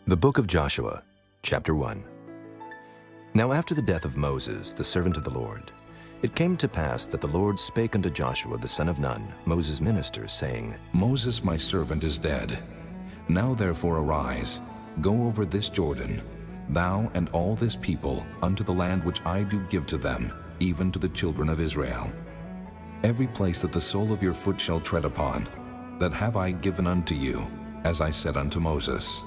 The Book of Joshua, Chapter 1. Now after the death of Moses, the servant of the Lord, it came to pass that the Lord spake unto Joshua the son of Nun, Moses' minister, saying, Moses my servant is dead. Now therefore arise, go over this Jordan, thou and all this people, unto the land which I do give to them, even to the children of Israel. Every place that the sole of your foot shall tread upon, that have I given unto you, as I said unto Moses.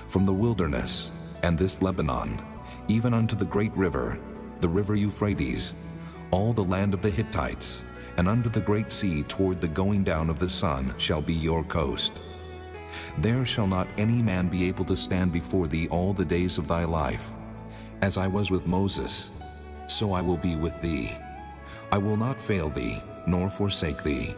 From the wilderness, and this Lebanon, even unto the great river, the river Euphrates, all the land of the Hittites, and under the great sea toward the going down of the sun shall be your coast. There shall not any man be able to stand before thee all the days of thy life. As I was with Moses, so I will be with thee. I will not fail thee, nor forsake thee.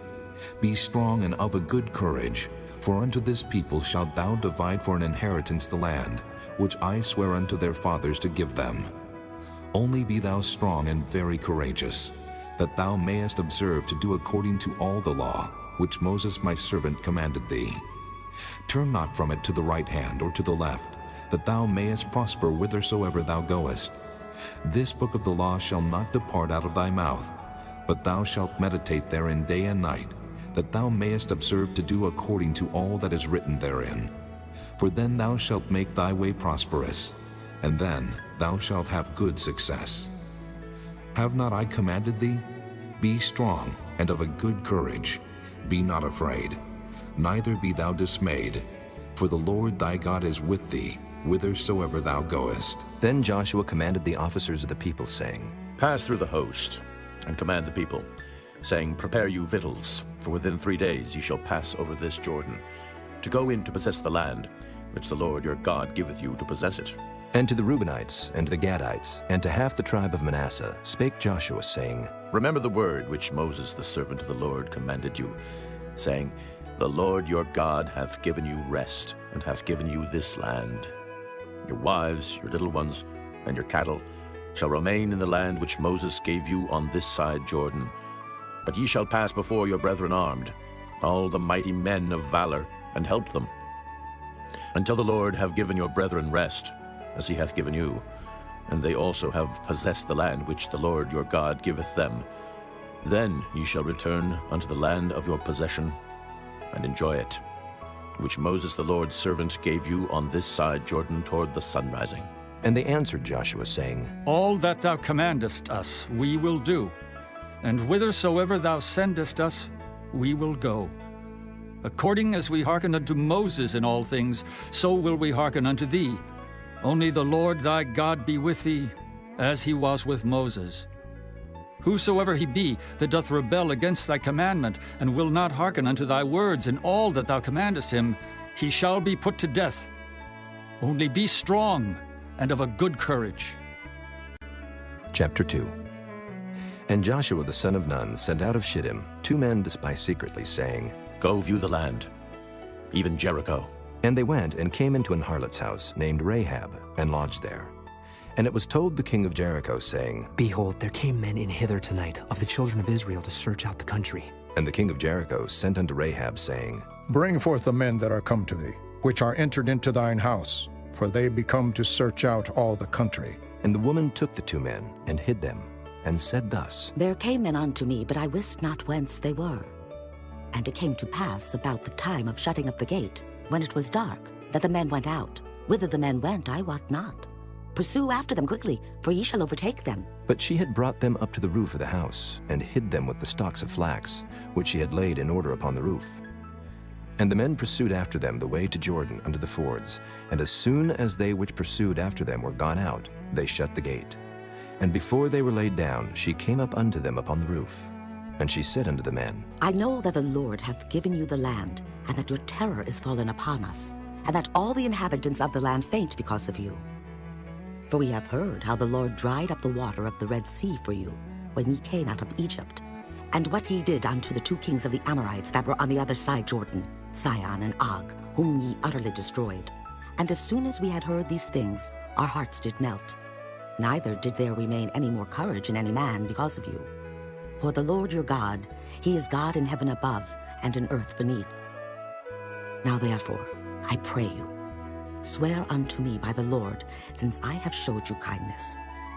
Be strong and of a good courage, for unto this people shalt thou divide for an inheritance the land, which I swear unto their fathers to give them. Only be thou strong and very courageous, that thou mayest observe to do according to all the law, which Moses my servant commanded thee. Turn not from it to the right hand or to the left, that thou mayest prosper whithersoever thou goest. This book of the law shall not depart out of thy mouth, but thou shalt meditate therein day and night, that thou mayest observe to do according to all that is written therein. For then thou shalt make thy way prosperous, and then thou shalt have good success. Have not I commanded thee? Be strong and of a good courage. Be not afraid, neither be thou dismayed, for the Lord thy God is with thee, whithersoever thou goest. Then Joshua commanded the officers of the people, saying, Pass through the host, and command the people, saying, Prepare you victuals, for within 3 days ye shall pass over this Jordan, to go in to possess the land, which the Lord your God giveth you to possess it. And to the Reubenites, and to the Gadites, and to half the tribe of Manasseh spake Joshua, saying, Remember the word which Moses the servant of the Lord commanded you, saying, The Lord your God hath given you rest, and hath given you this land. Your wives, your little ones, and your cattle shall remain in the land which Moses gave you on this side Jordan. But ye shall pass before your brethren armed, all the mighty men of valor, and help them, until the Lord have given your brethren rest, as he hath given you, and they also have possessed the land which the Lord your God giveth them. Then ye shall return unto the land of your possession, and enjoy it, which Moses the Lord's servant gave you on this side Jordan toward the sun rising. And they answered Joshua, saying, All that thou commandest us we will do, and whithersoever thou sendest us we will go. According as we hearken unto Moses in all things, so will we hearken unto thee. Only the Lord thy God be with thee, as he was with Moses. Whosoever he be that doth rebel against thy commandment, and will not hearken unto thy words in all that thou commandest him, he shall be put to death. Only be strong and of a good courage. Chapter 2. And Joshua the son of Nun sent out of Shittim 2 men to spy secretly, saying, Go view the land, even Jericho. And they went and came into an harlot's house named Rahab, and lodged there. And it was told the king of Jericho, saying, Behold, there came men in hither tonight of the children of Israel to search out the country. And the king of Jericho sent unto Rahab, saying, Bring forth the men that are come to thee, which are entered into thine house, for they be come to search out all the country. And the woman took the 2 men, and hid them, and said thus, There came men unto me, but I wist not whence they were. And it came to pass about the time of shutting of the gate, when it was dark, that the men went out. Whither the men went, I wot not. Pursue after them quickly, for ye shall overtake them. But she had brought them up to the roof of the house, and hid them with the stalks of flax, which she had laid in order upon the roof. And the men pursued after them the way to Jordan unto the fords, and as soon as they which pursued after them were gone out, they shut the gate. And before they were laid down, she came up unto them upon the roof. And she said unto the men, I know that the Lord hath given you the land, and that your terror is fallen upon us, and that all the inhabitants of the land faint because of you. For we have heard how the Lord dried up the water of the Red Sea for you, when ye came out of Egypt, and what ye did unto the 2 kings of the Amorites that were on the other side Jordan, Sihon and Og, whom ye utterly destroyed. And as soon as we had heard these things, our hearts did melt. Neither did there remain any more courage in any man because of you. For the Lord your God, he is God in heaven above and in earth beneath. Now therefore, I pray you, Swear unto me by the Lord, since I have showed you kindness,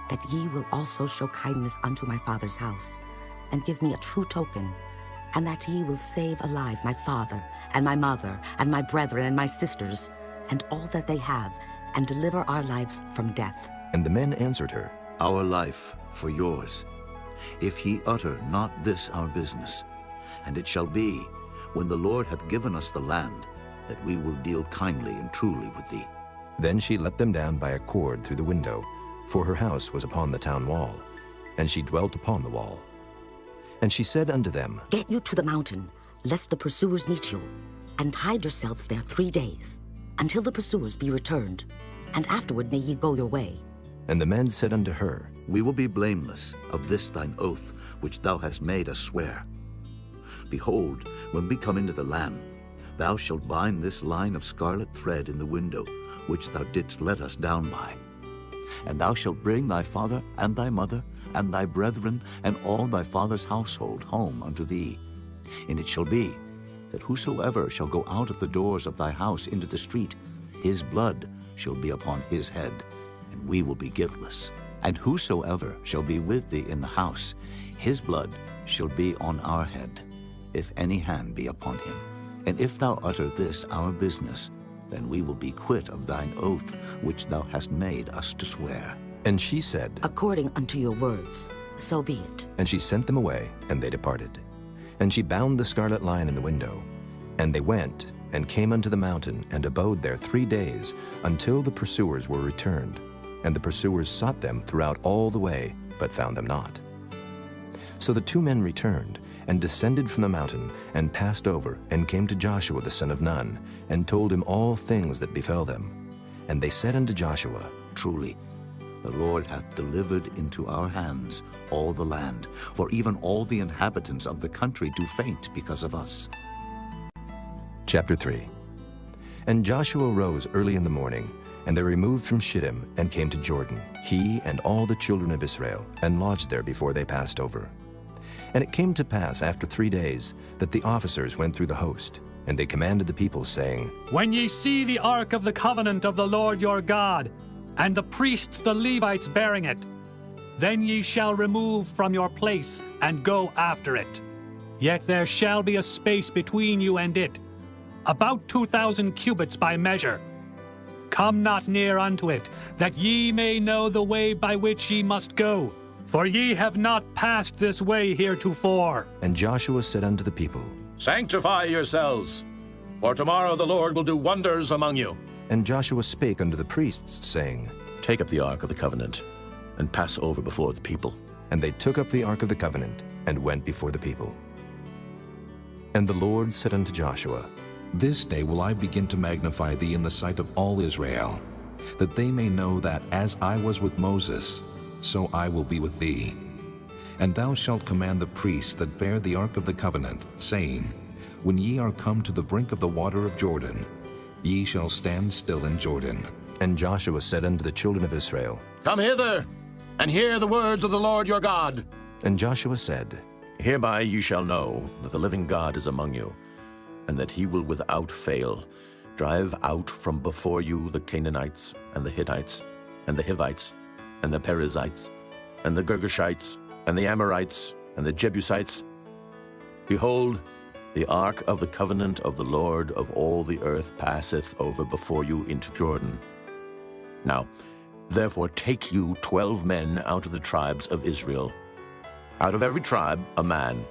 that ye will also show kindness unto my father's house, and give me a true token, and that ye will save alive my father, and my mother, and my brethren, and my sisters, and all that they have, and deliver our lives from death. And the men answered her, Our life for yours, if ye utter not this our business. And it shall be, when the Lord hath given us the land, that we will deal kindly and truly with thee. Then she let them down by a cord through the window, for her house was upon the town wall, and she dwelt upon the wall. And she said unto them, Get you to the mountain, lest the pursuers meet you, and hide yourselves there 3 days, until the pursuers be returned, and afterward may ye go your way. And the men said unto her, We will be blameless of this thine oath, which thou hast made us swear. Behold, when we come into the land, thou shalt bind this line of scarlet thread in the window, which thou didst let us down by. And thou shalt bring thy father and thy mother and thy brethren and all thy father's household home unto thee. And it shall be, that whosoever shall go out of the doors of thy house into the street, his blood shall be upon his head, and we will be guiltless. And whosoever shall be with thee in the house, his blood shall be on our head, if any hand be upon him. And if thou utter this our business, then we will be quit of thine oath which thou hast made us to swear. And she said, According unto your words, so be it. And she sent them away, and they departed. And she bound the scarlet line in the window. And they went, and came unto the mountain, and abode there 3 days, until the pursuers were returned. And the pursuers sought them throughout all the way, but found them not. So the 2 men returned, and descended from the mountain, and passed over, and came to Joshua the son of Nun, and told him all things that befell them. And they said unto Joshua, Truly, the Lord hath delivered into our hands all the land, for even all the inhabitants of the country do faint because of us. Chapter 3. And Joshua rose early in the morning, and they removed from Shittim, and came to Jordan, he and all the children of Israel, and lodged there before they passed over. And it came to pass after 3 days that the officers went through the host, and they commanded the people, saying, When ye see the ark of the covenant of the Lord your God, and the priests the Levites bearing it, then ye shall remove from your place, and go after it. Yet there shall be a space between you and it, about 2,000 cubits by measure. Come not near unto it, that ye may know the way by which ye must go, for ye have not passed this way heretofore. And Joshua said unto the people, Sanctify yourselves, for tomorrow the Lord will do wonders among you. And Joshua spake unto the priests, saying, Take up the ark of the covenant, and pass over before the people. And they took up the ark of the covenant, and went before the people. And the Lord said unto Joshua, This day will I begin to magnify thee in the sight of all Israel, that they may know that as I was with Moses, so I will be with thee. And thou shalt command the priests that bear the ark of the covenant, saying, When ye are come to the brink of the water of Jordan, ye shall stand still in Jordan. And Joshua said unto the children of Israel, Come hither, and hear the words of the Lord your God. And Joshua said, Hereby you shall know that the living God is among you, and that he will without fail drive out from before you the Canaanites, and the Hittites, and the Hivites, and the Perizzites, and the Girgashites, and the Amorites, and the Jebusites. Behold, the ark of the covenant of the Lord of all the earth passeth over before you into Jordan. Now, therefore take you 12 men out of the tribes of Israel, out of every tribe a man.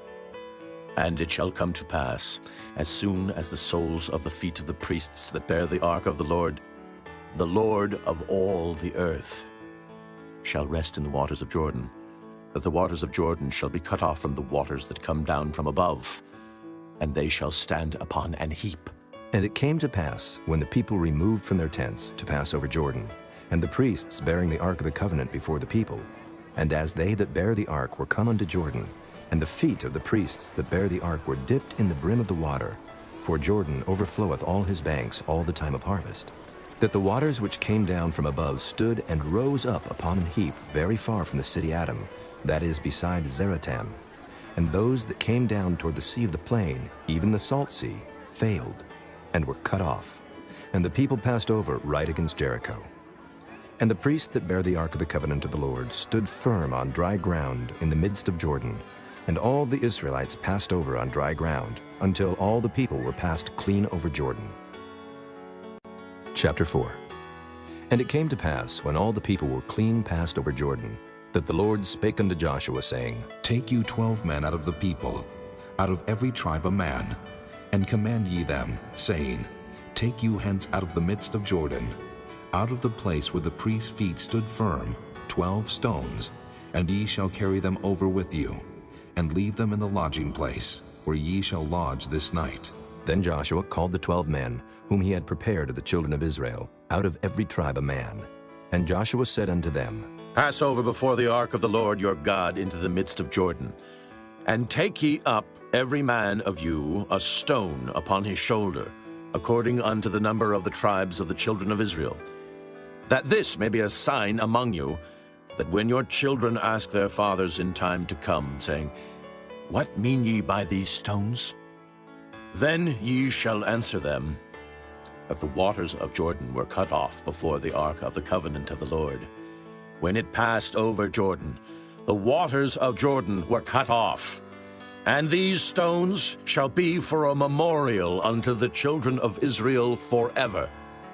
And it shall come to pass, as soon as the soles of the feet of the priests that bear the ark of the Lord of all the earth, shall rest in the waters of Jordan, that the waters of Jordan shall be cut off from the waters that come down from above, and they shall stand upon an heap. And it came to pass, when the people removed from their tents to pass over Jordan, and the priests bearing the ark of the covenant before the people, and as they that bear the ark were come unto Jordan, and the feet of the priests that bear the ark were dipped in the brim of the water, for Jordan overfloweth all his banks all the time of harvest, that the waters which came down from above stood and rose up upon an heap very far from the city Adam, that is beside Zaratan. And those that came down toward the sea of the plain, even the salt sea, failed, and were cut off. And the people passed over right against Jericho. And the priest that bare the ark of the covenant of the Lord stood firm on dry ground in the midst of Jordan, and all the Israelites passed over on dry ground, until all the people were passed clean over Jordan. Chapter 4. And it came to pass, when all the people were clean passed over Jordan, that the Lord spake unto Joshua, saying, Take you 12 men out of the people, out of every tribe a man, and command ye them, saying, Take you hence out of the midst of Jordan, out of the place where the priest's feet stood firm, 12 stones, and ye shall carry them over with you, and leave them in the lodging place, where ye shall lodge this night. Then Joshua called the 12 men, whom he had prepared of the children of Israel, out of every tribe a man. And Joshua said unto them, Pass over before the ark of the Lord your God into the midst of Jordan, and take ye up every man of you a stone upon his shoulder, according unto the number of the tribes of the children of Israel, that this may be a sign among you, that when your children ask their fathers in time to come, saying, What mean ye by these stones? Then ye shall answer them, that the waters of Jordan were cut off before the ark of the covenant of the Lord. When it passed over Jordan, the waters of Jordan were cut off. And these stones shall be for a memorial unto the children of Israel forever.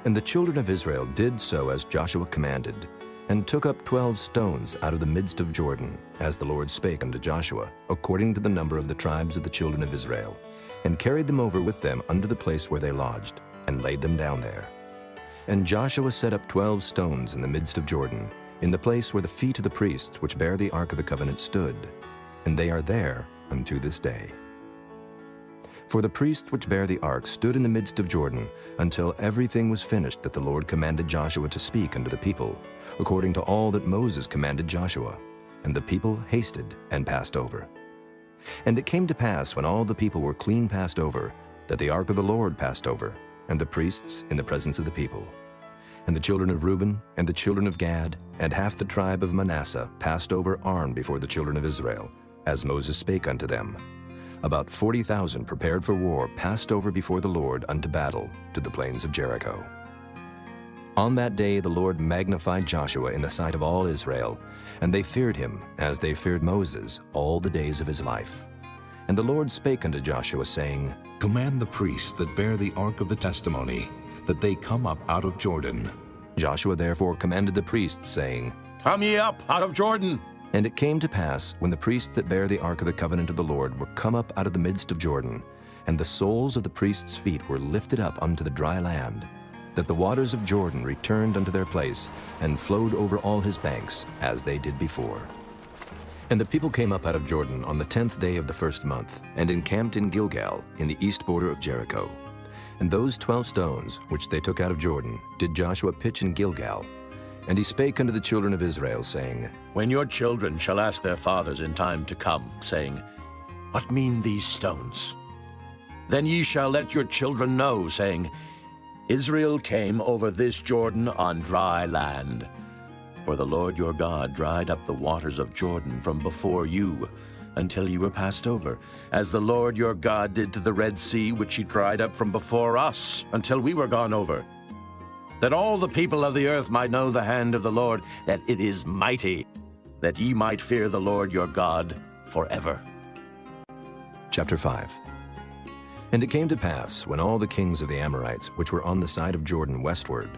And the children of Israel did so as Joshua commanded, and took up 12 stones out of the midst of Jordan, as the Lord spake unto Joshua, according to the number of the tribes of the children of Israel, and carried them over with them unto the place where they lodged, and laid them down there. And Joshua set up 12 stones in the midst of Jordan, in the place where the feet of the priests which bare the ark of the covenant stood, and they are there unto this day. For the priest which bare the ark stood in the midst of Jordan, until everything was finished that the Lord commanded Joshua to speak unto the people, according to all that Moses commanded Joshua. And the people hasted and passed over. And it came to pass, when all the people were clean passed over, that the ark of the Lord passed over, and the priests in the presence of the people. And the children of Reuben, and the children of Gad, and half the tribe of Manasseh passed over armed before the children of Israel, as Moses spake unto them. About 40,000 prepared for war passed over before the Lord unto battle to the plains of Jericho. On that day the Lord magnified Joshua in the sight of all Israel, and they feared him as they feared Moses all the days of his life. And the Lord spake unto Joshua, saying, Command the priests that bear the ark of the testimony, that they come up out of Jordan. Joshua therefore commanded the priests, saying, Come ye up out of Jordan. And it came to pass, when the priests that bare the ark of the covenant of the Lord were come up out of the midst of Jordan, and the soles of the priests' feet were lifted up unto the dry land, that the waters of Jordan returned unto their place, and flowed over all his banks, as they did before. And the people came up out of Jordan on the 10th day of the first month, and encamped in Gilgal, in the east border of Jericho. And those 12 stones, which they took out of Jordan, did Joshua pitch in Gilgal. And he spake unto the children of Israel, saying, When your children shall ask their fathers in time to come, saying, What mean these stones? Then ye shall let your children know, saying, Israel came over this Jordan on dry land. For the Lord your God dried up the waters of Jordan from before you, until ye were passed over, as the Lord your God did to the Red Sea, which he dried up from before us, until we were gone over. That all the people of the earth might know the hand of the Lord, that it is mighty, that ye might fear the Lord your God forever. Chapter 5. And it came to pass, when all the kings of the Amorites, which were on the side of Jordan westward,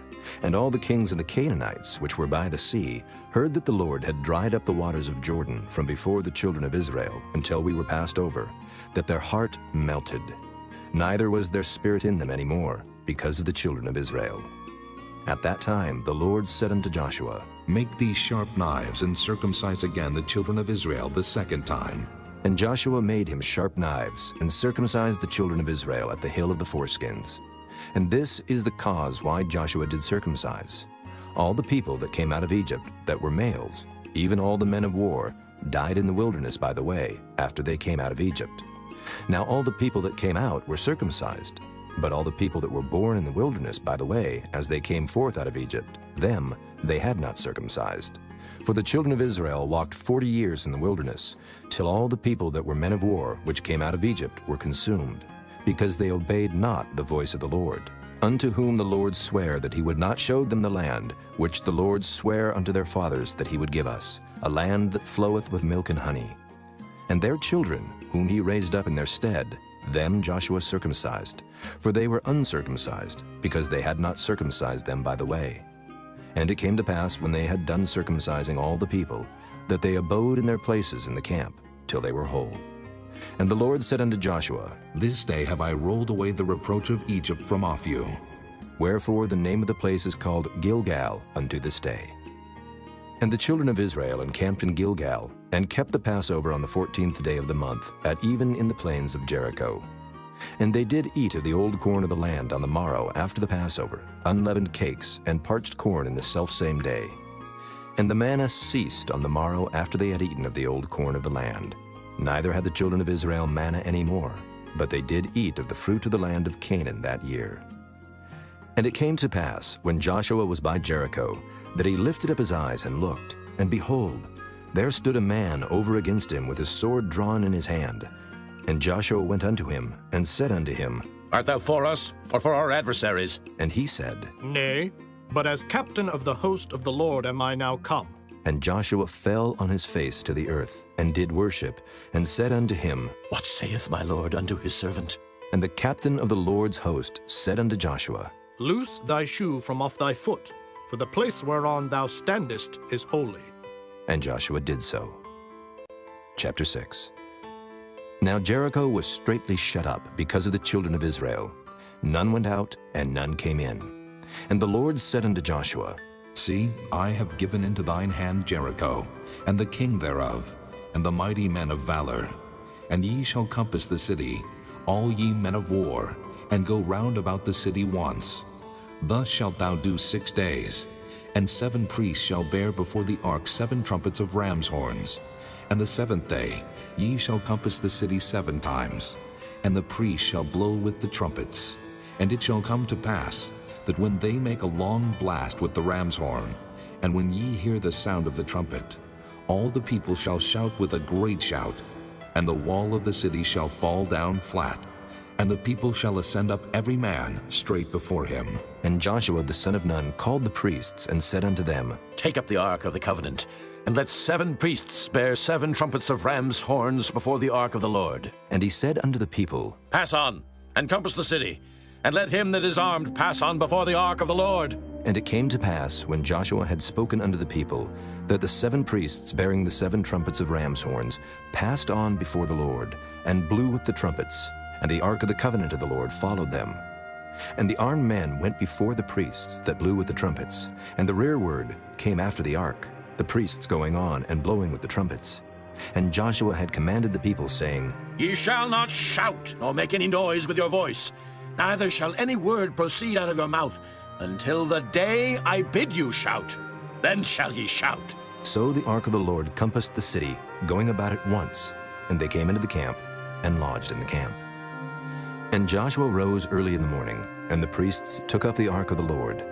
and all the kings of the Canaanites, which were by the sea, heard that the Lord had dried up the waters of Jordan from before the children of Israel, until we were passed over, that their heart melted. Neither was their spirit in them any more, because of the children of Israel. At that time the Lord said unto Joshua, Make these sharp knives, and circumcise again the children of Israel the second time. And Joshua made him sharp knives, and circumcised the children of Israel at the hill of the foreskins. And this is the cause why Joshua did circumcise. All the people that came out of Egypt that were males, even all the men of war, died in the wilderness by the way, after they came out of Egypt. Now all the people that came out were circumcised, but all the people that were born in the wilderness by the way, as they came forth out of Egypt, them they had not circumcised. For the children of Israel walked 40 years in the wilderness, till all the people that were men of war, which came out of Egypt, were consumed, because they obeyed not the voice of the Lord, unto whom the Lord sware that he would not show them the land, which the Lord sware unto their fathers that he would give us, a land that floweth with milk and honey. And their children, whom he raised up in their stead, them Joshua circumcised, for they were uncircumcised, because they had not circumcised them by the way. And it came to pass, when they had done circumcising all the people, that they abode in their places in the camp, till they were whole. And the Lord said unto Joshua, This day have I rolled away the reproach of Egypt from off you. Wherefore the name of the place is called Gilgal unto this day. And the children of Israel encamped in Gilgal, and kept the Passover on the 14th day of the month, at even in the plains of Jericho. And they did eat of the old corn of the land on the morrow after the Passover, unleavened cakes, and parched corn in the selfsame day. And the manna ceased on the morrow after they had eaten of the old corn of the land. Neither had the children of Israel manna any more, but they did eat of the fruit of the land of Canaan that year. And it came to pass, when Joshua was by Jericho, that he lifted up his eyes and looked, and behold, there stood a man over against him with his sword drawn in his hand. And Joshua went unto him, and said unto him, Art thou for us, or for our adversaries? And he said, Nay, but as captain of the host of the Lord am I now come. And Joshua fell on his face to the earth, and did worship, and said unto him, What saith my Lord unto his servant? And the captain of the Lord's host said unto Joshua, Loose thy shoe from off thy foot, for the place whereon thou standest is holy. And Joshua did so. Chapter 6. Now Jericho was straitly shut up because of the children of Israel. None went out, and none came in. And the Lord said unto Joshua, See, I have given into thine hand Jericho, and the king thereof, and the mighty men of valor. And ye shall compass the city, all ye men of war, and go round about the city once. Thus shalt thou do 6 days. And 7 priests shall bear before the ark 7 trumpets of ram's horns. And the 7th day ye shall compass the city 7 times. And the priests shall blow with the trumpets. And it shall come to pass, that when they make a long blast with the ram's horn, and when ye hear the sound of the trumpet, all the people shall shout with a great shout, and the wall of the city shall fall down flat, and the people shall ascend up every man straight before him. And Joshua the son of Nun called the priests, and said unto them, Take up the ark of the covenant, and let 7 priests bear 7 trumpets of ram's horns before the ark of the Lord. And he said unto the people, Pass on, and compass the city, and let him that is armed pass on before the ark of the Lord. And it came to pass, when Joshua had spoken unto the people, that the 7 priests bearing the 7 trumpets of ram's horns passed on before the Lord, and blew with the trumpets, and the ark of the covenant of the Lord followed them. And the armed men went before the priests that blew with the trumpets, and the rearward came after the ark, the priests going on and blowing with the trumpets. And Joshua had commanded the people, saying, Ye shall not shout, nor make any noise with your voice, neither shall any word proceed out of your mouth, until the day I bid you shout. Then shall ye shout. So the ark of the Lord compassed the city, going about it once, and they came into the camp, and lodged in the camp. And Joshua rose early in the morning, and the priests took up the ark of the Lord.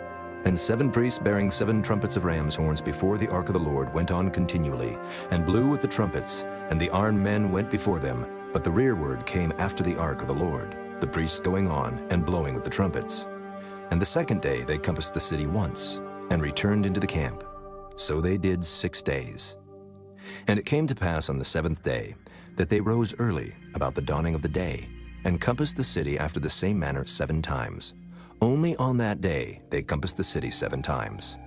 And 7 priests bearing 7 trumpets of ram's horns before the ark of the Lord went on continually, and blew with the trumpets, and the armed men went before them, but the rearward came after the ark of the Lord, the priests going on and blowing with the trumpets. And the 2nd day they compassed the city once, and returned into the camp. So they did 6 days. And it came to pass on the 7th day, that they rose early about the dawning of the day, and compassed the city after the same manner 7 times. Only on that day they compassed the city 7 times.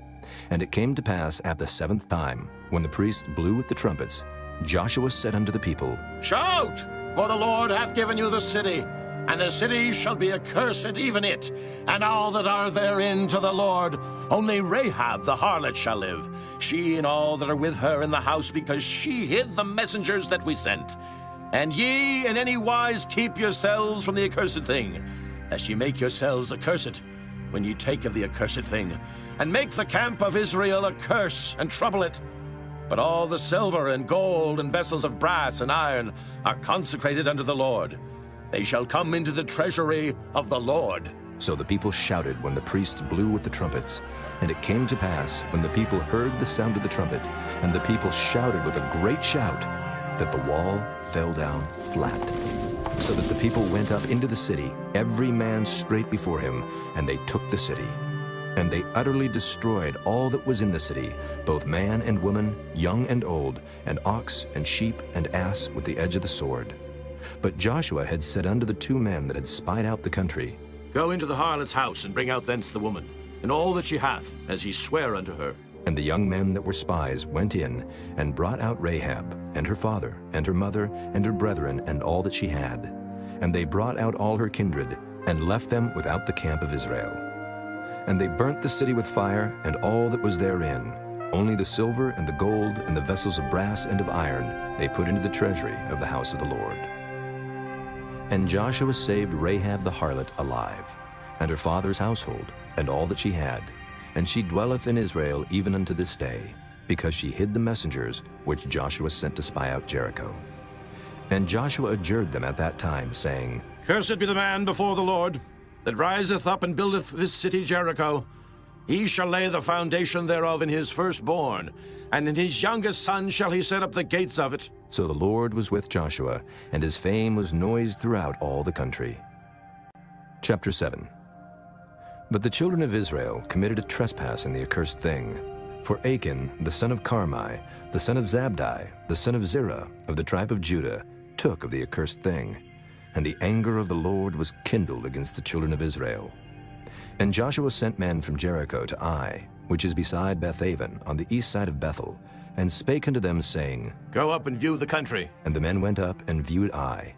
And it came to pass at the 7th time, when the priests blew with the trumpets, Joshua said unto the people, Shout, for the Lord hath given you the city, and the city shall be accursed, even it, and all that are therein to the Lord. Only Rahab the harlot shall live, she and all that are with her in the house, because she hid the messengers that we sent. And ye in any wise keep yourselves from the accursed thing, lest ye make yourselves accursed when ye take of the accursed thing, and make the camp of Israel a curse, and trouble it. But all the silver and gold and vessels of brass and iron are consecrated unto the Lord. They shall come into the treasury of the Lord. So the people shouted when the priests blew with the trumpets. And it came to pass, when the people heard the sound of the trumpet, and the people shouted with a great shout, that the wall fell down flat. so that the people went up into the city, every man straight before him, and they took the city. And they utterly destroyed all that was in the city, both man and woman, young and old, and ox and sheep and ass with the edge of the sword. But Joshua had said unto the two men that had spied out the country, Go into the harlot's house, and bring out thence the woman, and all that she hath, as ye swear unto her. And the young men that were spies went in, and brought out Rahab, and her father, and her mother, and her brethren, and all that she had. And they brought out all her kindred, and left them without the camp of Israel. And they burnt the city with fire, and all that was therein. Only the silver and the gold and the vessels of brass and of iron they put into the treasury of the house of the Lord. And Joshua saved Rahab the harlot alive, and her father's household, and all that she had. And she dwelleth in Israel even unto this day, because she hid the messengers which Joshua sent to spy out Jericho. And Joshua adjured them at that time, saying, Cursed be the man before the Lord, that riseth up and buildeth this city Jericho. He shall lay the foundation thereof in his firstborn, and in his youngest son shall he set up the gates of it. So the Lord was with Joshua, and his fame was noised throughout all the country. Chapter 7. But the children of Israel committed a trespass in the accursed thing. For Achan, the son of Carmi, the son of Zabdi, the son of Zerah, of the tribe of Judah, took of the accursed thing. And the anger of the Lord was kindled against the children of Israel. And Joshua sent men from Jericho to Ai, which is beside Bethaven, on the east side of Bethel, and spake unto them, saying, Go up and view the country. And the men went up and viewed Ai.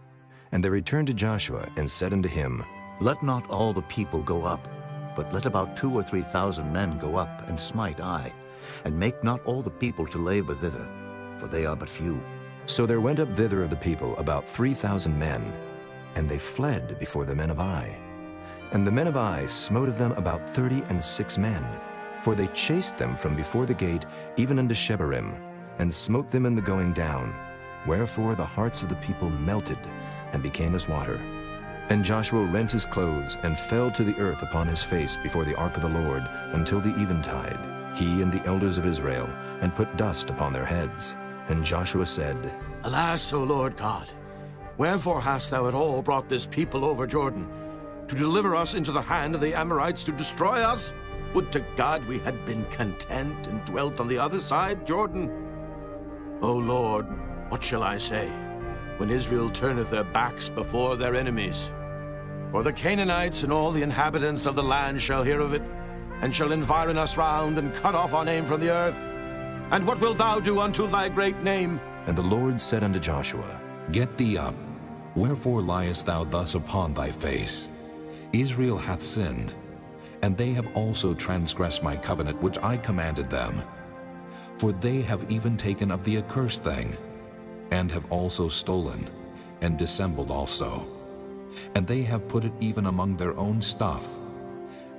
And they returned to Joshua, and said unto him, Let not all the people go up, but let about 2,000 or 3,000 men go up and smite Ai, and make not all the people to labor thither, for they are but few. So there went up thither of the people about 3,000 men, and they fled before the men of Ai. And the men of Ai smote of them about 36 men, for they chased them from before the gate even unto Shebarim, and smote them in the going down. Wherefore the hearts of the people melted, and became as water. And Joshua rent his clothes, and fell to the earth upon his face before the ark of the Lord, until the eventide, he and the elders of Israel, and put dust upon their heads. And Joshua said, Alas, O Lord God, wherefore hast thou at all brought this people over Jordan, to deliver us into the hand of the Amorites to destroy us? Would to God we had been content and dwelt on the other side Jordan. O Lord, what shall I say, when Israel turneth their backs before their enemies? For the Canaanites and all the inhabitants of the land shall hear of it, and shall environ us round, and cut off our name from the earth. And what wilt thou do unto thy great name? And the Lord said unto Joshua, Get thee up. Wherefore liest thou thus upon thy face? Israel hath sinned, and they have also transgressed my covenant which I commanded them. For they have even taken of the accursed thing, and have also stolen, and dissembled also. And they have put it even among their own stuff.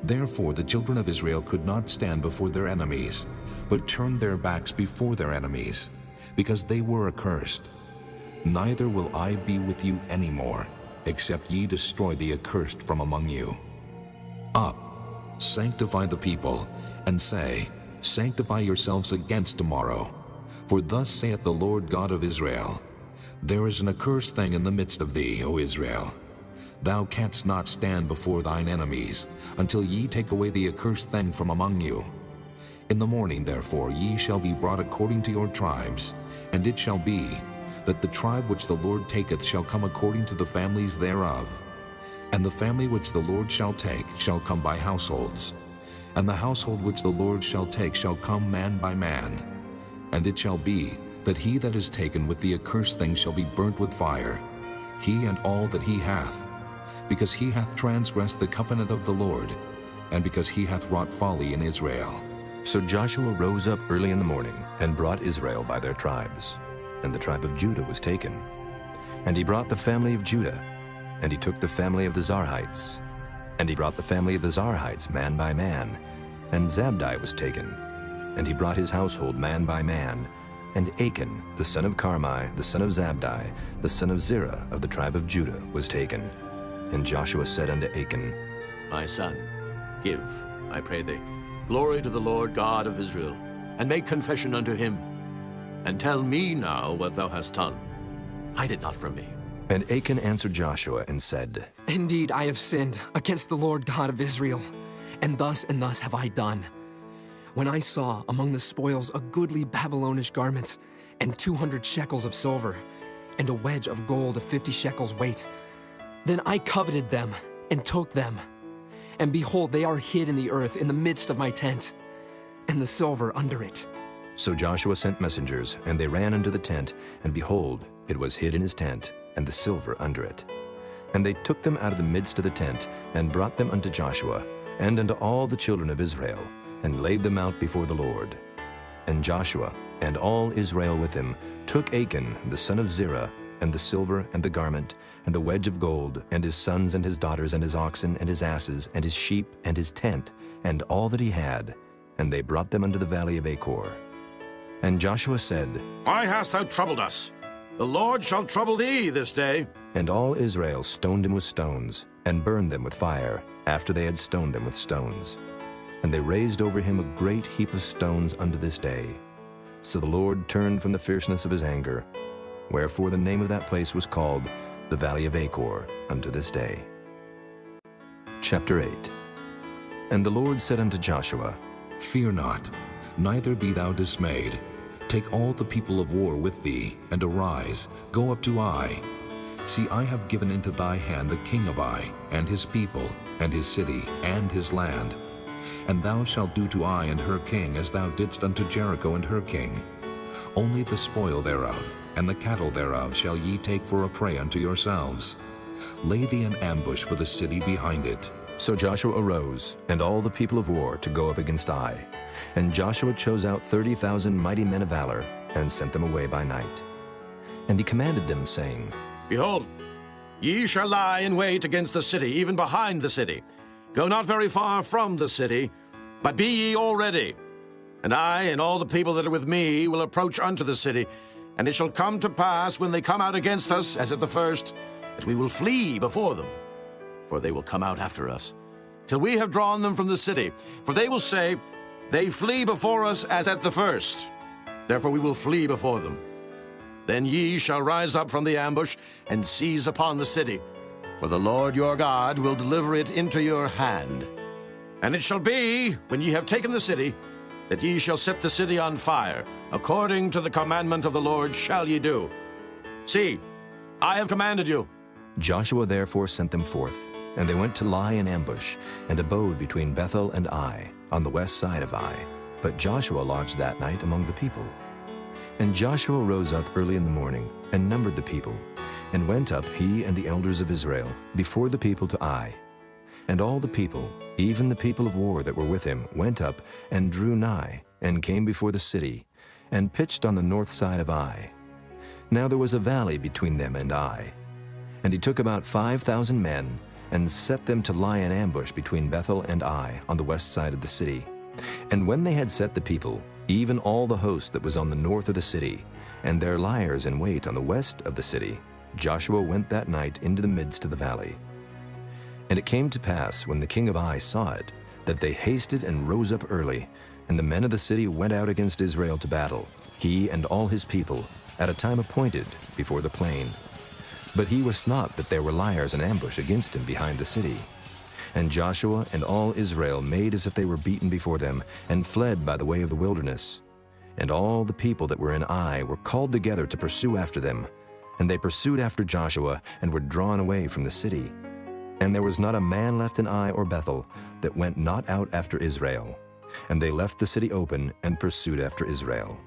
Therefore the children of Israel could not stand before their enemies, but turned their backs before their enemies, because they were accursed. Neither will I be with you any more, except ye destroy the accursed from among you. Up, sanctify the people, and say, Sanctify yourselves against tomorrow. For thus saith the Lord God of Israel, There is an accursed thing in the midst of thee, O Israel. Thou canst not stand before thine enemies, until ye take away the accursed thing from among you. In the morning, therefore, ye shall be brought according to your tribes, and it shall be, that the tribe which the Lord taketh shall come according to the families thereof. And the family which the Lord shall take shall come by households. And the household which the Lord shall take shall come man by man. And it shall be, that he that is taken with the accursed thing shall be burnt with fire, he and all that he hath, because he hath transgressed the covenant of the Lord, and because he hath wrought folly in Israel. So Joshua rose up early in the morning, and brought Israel by their tribes. And the tribe of Judah was taken. And he brought the family of Judah, and he took the family of the Zarhites. And he brought the family of the Zarhites man by man, and Zabdi was taken. And he brought his household man by man, and Achan, the son of Carmi, the son of Zabdi, the son of Zerah of the tribe of Judah, was taken. And Joshua said unto Achan, My son, give, I pray thee, glory to the Lord God of Israel, and make confession unto him. And tell me now what thou hast done. Hide it not from me. And Achan answered Joshua and said, Indeed, I have sinned against the Lord God of Israel, and thus have I done. When I saw among the spoils a goodly Babylonish garment, and 200 shekels of silver, and a wedge of gold of 50 shekels weight, then I coveted them and took them. And behold, they are hid in the earth in the midst of my tent, and the silver under it. So Joshua sent messengers, and they ran unto the tent, and behold, it was hid in his tent, and the silver under it. And they took them out of the midst of the tent, and brought them unto Joshua, and unto all the children of Israel, and laid them out before the Lord. And Joshua, and all Israel with him, took Achan the son of Zerah, and the silver, and the garment, and the wedge of gold, and his sons, and his daughters, and his oxen, and his asses, and his sheep, and his tent, and all that he had, and they brought them unto the valley of Achor. And Joshua said, Why hast thou troubled us? The Lord shall trouble thee this day. And all Israel stoned him with stones, and burned them with fire, after they had stoned them with stones. And they raised over him a great heap of stones unto this day. So the Lord turned from the fierceness of his anger, wherefore the name of that place was called the Valley of Achor unto this day. Chapter 8. And the Lord said unto Joshua, Fear not, neither be thou dismayed. Take all the people of war with thee, and arise, go up to Ai. See, I have given into thy hand the king of Ai, and his people, and his city, and his land. And thou shalt do to Ai and her king as thou didst unto Jericho and her king. Only the spoil thereof, and the cattle thereof shall ye take for a prey unto yourselves. Lay thee an ambush for the city behind it. So Joshua arose, and all the people of war, to go up against Ai. And Joshua chose out 30,000 mighty men of valor, and sent them away by night. And he commanded them, saying, Behold, ye shall lie in wait against the city, even behind the city. Go not very far from the city, but be ye all ready. And I and all the people that are with me will approach unto the city. And it shall come to pass, when they come out against us, as at the first, that we will flee before them. For they will come out after us, till we have drawn them from the city. For they will say, They flee before us as at the first. Therefore we will flee before them. Then ye shall rise up from the ambush, and seize upon the city. For the Lord your God will deliver it into your hand. And it shall be, when ye have taken the city, that ye shall set the city on fire. According to the commandment of the Lord shall ye do. See, I have commanded you. Joshua therefore sent them forth, and they went to lie in ambush, and abode between Bethel and Ai, on the west side of Ai. But Joshua lodged that night among the people. And Joshua rose up early in the morning, and numbered the people, and went up, he and the elders of Israel, before the people to Ai. And all the people, even the people of war that were with him, went up, and drew nigh, and came before the city, and pitched on the north side of Ai. Now there was a valley between them and Ai. And he took about 5,000 men, and set them to lie in ambush between Bethel and Ai, on the west side of the city. And when they had set the people, even all the host that was on the north of the city, and their liers in wait on the west of the city, Joshua went that night into the midst of the valley. And it came to pass, when the king of Ai saw it, that they hasted and rose up early, and the men of the city went out against Israel to battle, he and all his people, at a time appointed, before the plain. But he wist not that there were liers in ambush against him behind the city. And Joshua and all Israel made as if they were beaten before them, and fled by the way of the wilderness. And all the people that were in Ai were called together to pursue after them. And they pursued after Joshua, and were drawn away from the city. And there was not a man left in Ai or Bethel that went not out after Israel. And they left the city open, and pursued after Israel.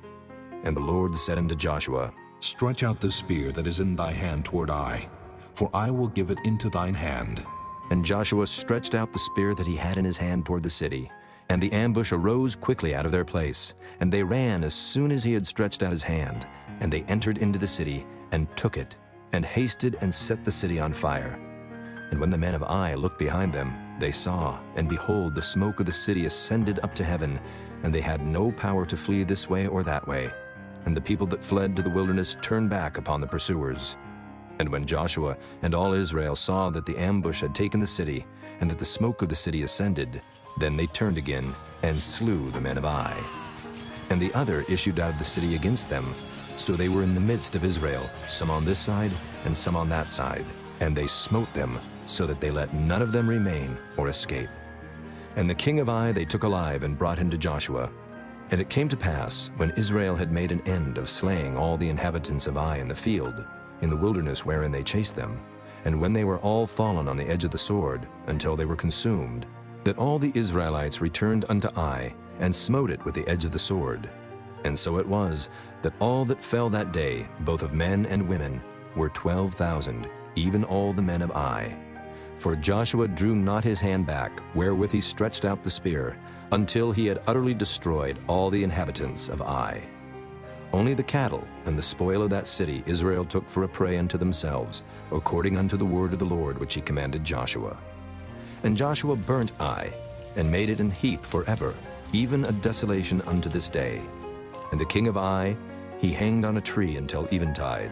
And the Lord said unto Joshua, Stretch out the spear that is in thy hand toward Ai, for I will give it into thine hand. And Joshua stretched out the spear that he had in his hand toward the city. And the ambush arose quickly out of their place. And they ran as soon as he had stretched out his hand. And they entered into the city, and took it, and hasted and set the city on fire. And when the men of Ai looked behind them, they saw, and behold, the smoke of the city ascended up to heaven, and they had no power to flee this way or that way. And the people that fled to the wilderness turned back upon the pursuers. And when Joshua and all Israel saw that the ambush had taken the city, and that the smoke of the city ascended, then they turned again, and slew the men of Ai. and the other issued out of the city against them. So they were in the midst of Israel, some on this side and some on that side. And they smote them, so that they let none of them remain or escape. And the king of Ai they took alive and brought him to Joshua. And it came to pass, when Israel had made an end of slaying all the inhabitants of Ai in the field, in the wilderness wherein they chased them, and when they were all fallen on the edge of the sword, until they were consumed, that all the Israelites returned unto Ai, and smote it with the edge of the sword. And so it was, that all that fell that day, both of men and women, were 12,000, even all the men of Ai. For Joshua drew not his hand back, wherewith he stretched out the spear, until he had utterly destroyed all the inhabitants of Ai. Only the cattle and the spoil of that city Israel took for a prey unto themselves, according unto the word of the Lord which he commanded Joshua. And Joshua burnt Ai, and made it an heap forever, even a desolation unto this day. And the king of Ai he hanged on a tree until eventide.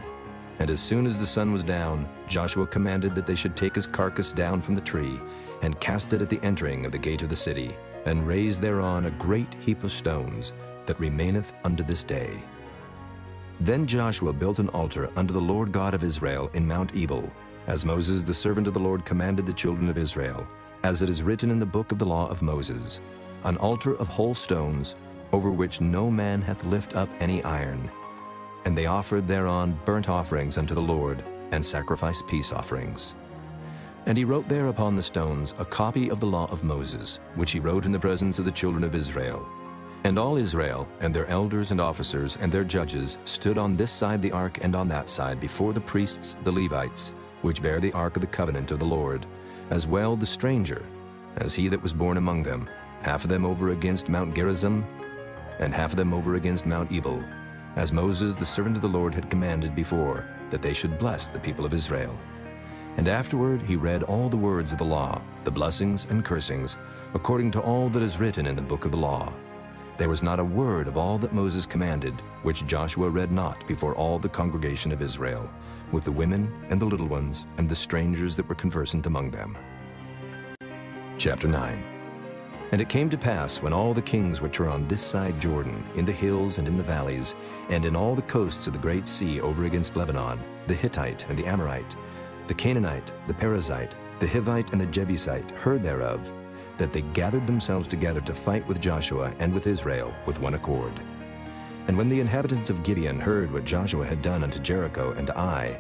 And as soon as the sun was down, Joshua commanded that they should take his carcass down from the tree, and cast it at the entering of the gate of the city, and raise thereon a great heap of stones, that remaineth unto this day. Then Joshua built an altar unto the Lord God of Israel in Mount Ebal, as Moses the servant of the Lord commanded the children of Israel, as it is written in the book of the law of Moses, an altar of whole stones, over which no man hath lift up any iron. And they offered thereon burnt offerings unto the Lord, and sacrificed peace offerings. And he wrote there upon the stones a copy of the law of Moses, which he wrote in the presence of the children of Israel. And all Israel, and their elders and officers, and their judges, stood on this side the ark and on that side before the priests the Levites, which bear the ark of the covenant of the Lord, as well the stranger, as he that was born among them, half of them over against Mount Gerizim, and half of them over against Mount Ebal, as Moses the servant of the Lord had commanded before, that they should bless the people of Israel. And afterward he read all the words of the law, the blessings and cursings, according to all that is written in the book of the law. There was not a word of all that Moses commanded, which Joshua read not before all the congregation of Israel, with the women and the little ones and the strangers that were conversant among them. Chapter 9. And it came to pass, when all the kings which are on this side Jordan, in the hills and in the valleys, and in all the coasts of the great sea over against Lebanon, the Hittite and the Amorite, the Canaanite, the Perizzite, the Hivite and the Jebusite, heard thereof, that they gathered themselves together to fight with Joshua and with Israel with one accord. And when the inhabitants of Gibeon heard what Joshua had done unto Jericho and to Ai,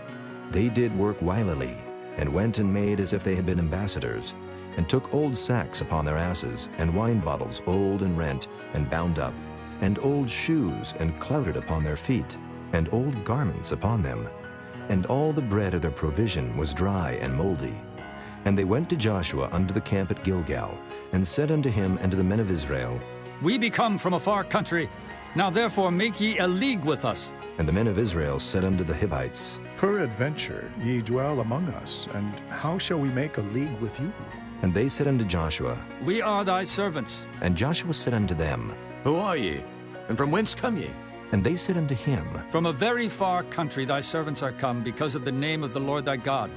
they did work wilily, and went and made as if they had been ambassadors, and took old sacks upon their asses, and wine bottles old and rent, and bound up, and old shoes, and clouted upon their feet, and old garments upon them. And all the bread of their provision was dry and moldy. And they went to Joshua unto the camp at Gilgal, and said unto him and to the men of Israel, We be come from a far country. Now therefore make ye a league with us. And the men of Israel said unto the Hivites, Peradventure ye dwell among us, and how shall we make a league with you? And they said unto Joshua, We are thy servants. And Joshua said unto them, Who are ye? And from whence come ye? And they said unto him, From a very far country thy servants are come, because of the name of the Lord thy God.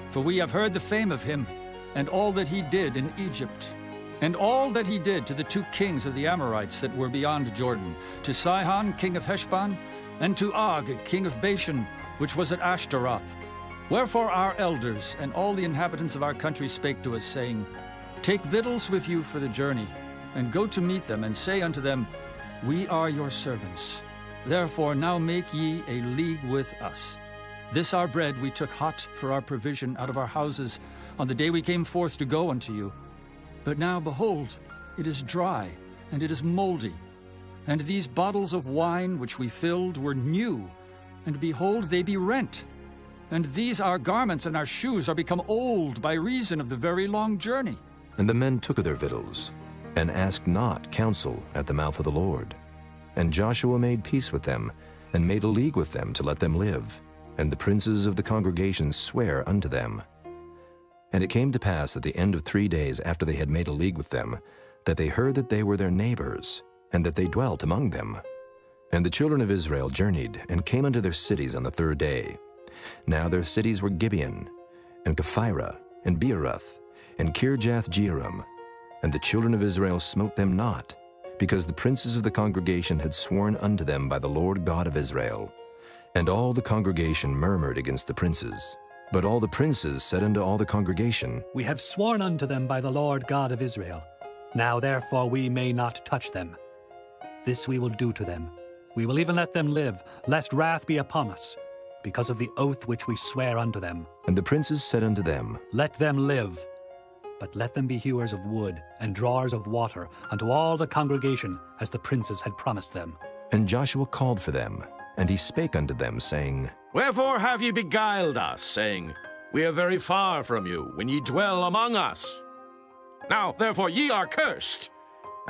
For we have heard the fame of him, and all that he did in Egypt, and all that he did to the 2 kings of the Amorites that were beyond Jordan, to Sihon king of Heshbon, and to Og king of Bashan, which was at Ashtaroth. Wherefore our elders and all the inhabitants of our country spake to us, saying, Take victuals with you for the journey, and go to meet them, and say unto them, We are your servants. Therefore now make ye a league with us. This our bread we took hot for our provision out of our houses on the day we came forth to go unto you. But now, behold, it is dry, and it is moldy. And these bottles of wine which we filled were new, and behold, they be rent. And these our garments and our shoes are become old by reason of the very long journey. And the men took of their victuals, and asked not counsel at the mouth of the Lord. And Joshua made peace with them, and made a league with them to let them live. And the princes of the congregation sware unto them. And it came to pass at the end of 3 days after they had made a league with them, that they heard that they were their neighbors, and that they dwelt among them. And the children of Israel journeyed, and came unto their cities on the 3rd day. Now their cities were Gibeon, and Kephirah, and Beeroth, and Kirjath-jearim. And the children of Israel smote them not, because the princes of the congregation had sworn unto them by the Lord God of Israel. And all the congregation murmured against the princes. But all the princes said unto all the congregation, We have sworn unto them by the Lord God of Israel. Now therefore we may not touch them. This we will do to them. We will even let them live, lest wrath be upon us, because of the oath which we swear unto them. And the princes said unto them, Let them live, but let them be hewers of wood and drawers of water unto all the congregation, as the princes had promised them. And Joshua called for them, and he spake unto them, saying, Wherefore have ye beguiled us, saying, We are very far from you, when ye dwell among us? Now therefore ye are cursed,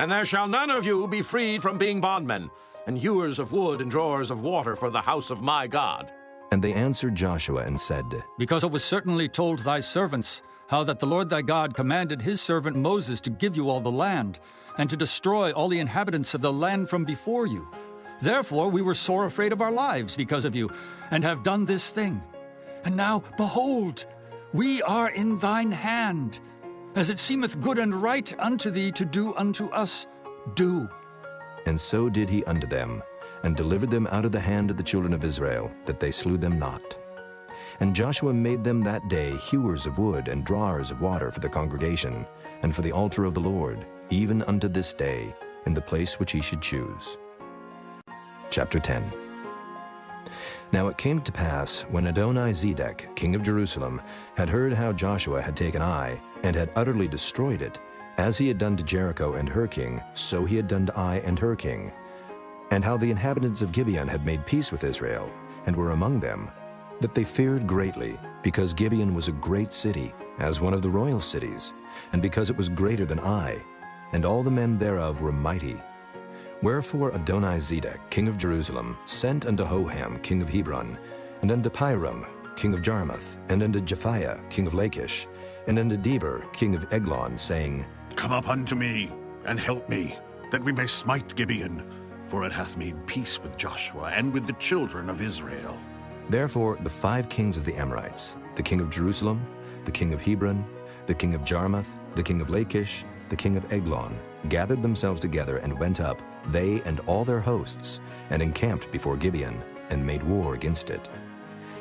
and there shall none of you be freed from being bondmen, and hewers of wood and drawers of water for the house of my God. And they answered Joshua and said, Because it was certainly told thy servants, how that the Lord thy God commanded his servant Moses to give you all the land, and to destroy all the inhabitants of the land from before you. Therefore we were sore afraid of our lives because of you, and have done this thing. And now, behold, we are in thine hand. As it seemeth good and right unto thee to do unto us, do. And so did he unto them, and delivered them out of the hand of the children of Israel, that they slew them not. And Joshua made them that day hewers of wood and drawers of water for the congregation, and for the altar of the Lord, even unto this day, in the place which he should choose. Chapter 10. Now it came to pass, when Adoni-Zedek, king of Jerusalem, had heard how Joshua had taken Ai, and had utterly destroyed it, as he had done to Jericho and her king, so he had done to Ai and her king, and how the inhabitants of Gibeon had made peace with Israel, and were among them, that they feared greatly, because Gibeon was a great city, as one of the royal cities, and because it was greater than Ai, and all the men thereof were mighty. Wherefore Adoni-Zedek, king of Jerusalem, sent unto Hoham, king of Hebron, and unto Piram, king of Jarmuth, and unto Japhiah, king of Lachish, and unto Deber, king of Eglon, saying, Come up unto me, and help me, that we may smite Gibeon, for it hath made peace with Joshua and with the children of Israel. Therefore the 5 kings of the Amorites, the king of Jerusalem, the king of Hebron, the king of Jarmuth, the king of Lachish, the king of Eglon, gathered themselves together and went up, they and all their hosts, and encamped before Gibeon, and made war against it.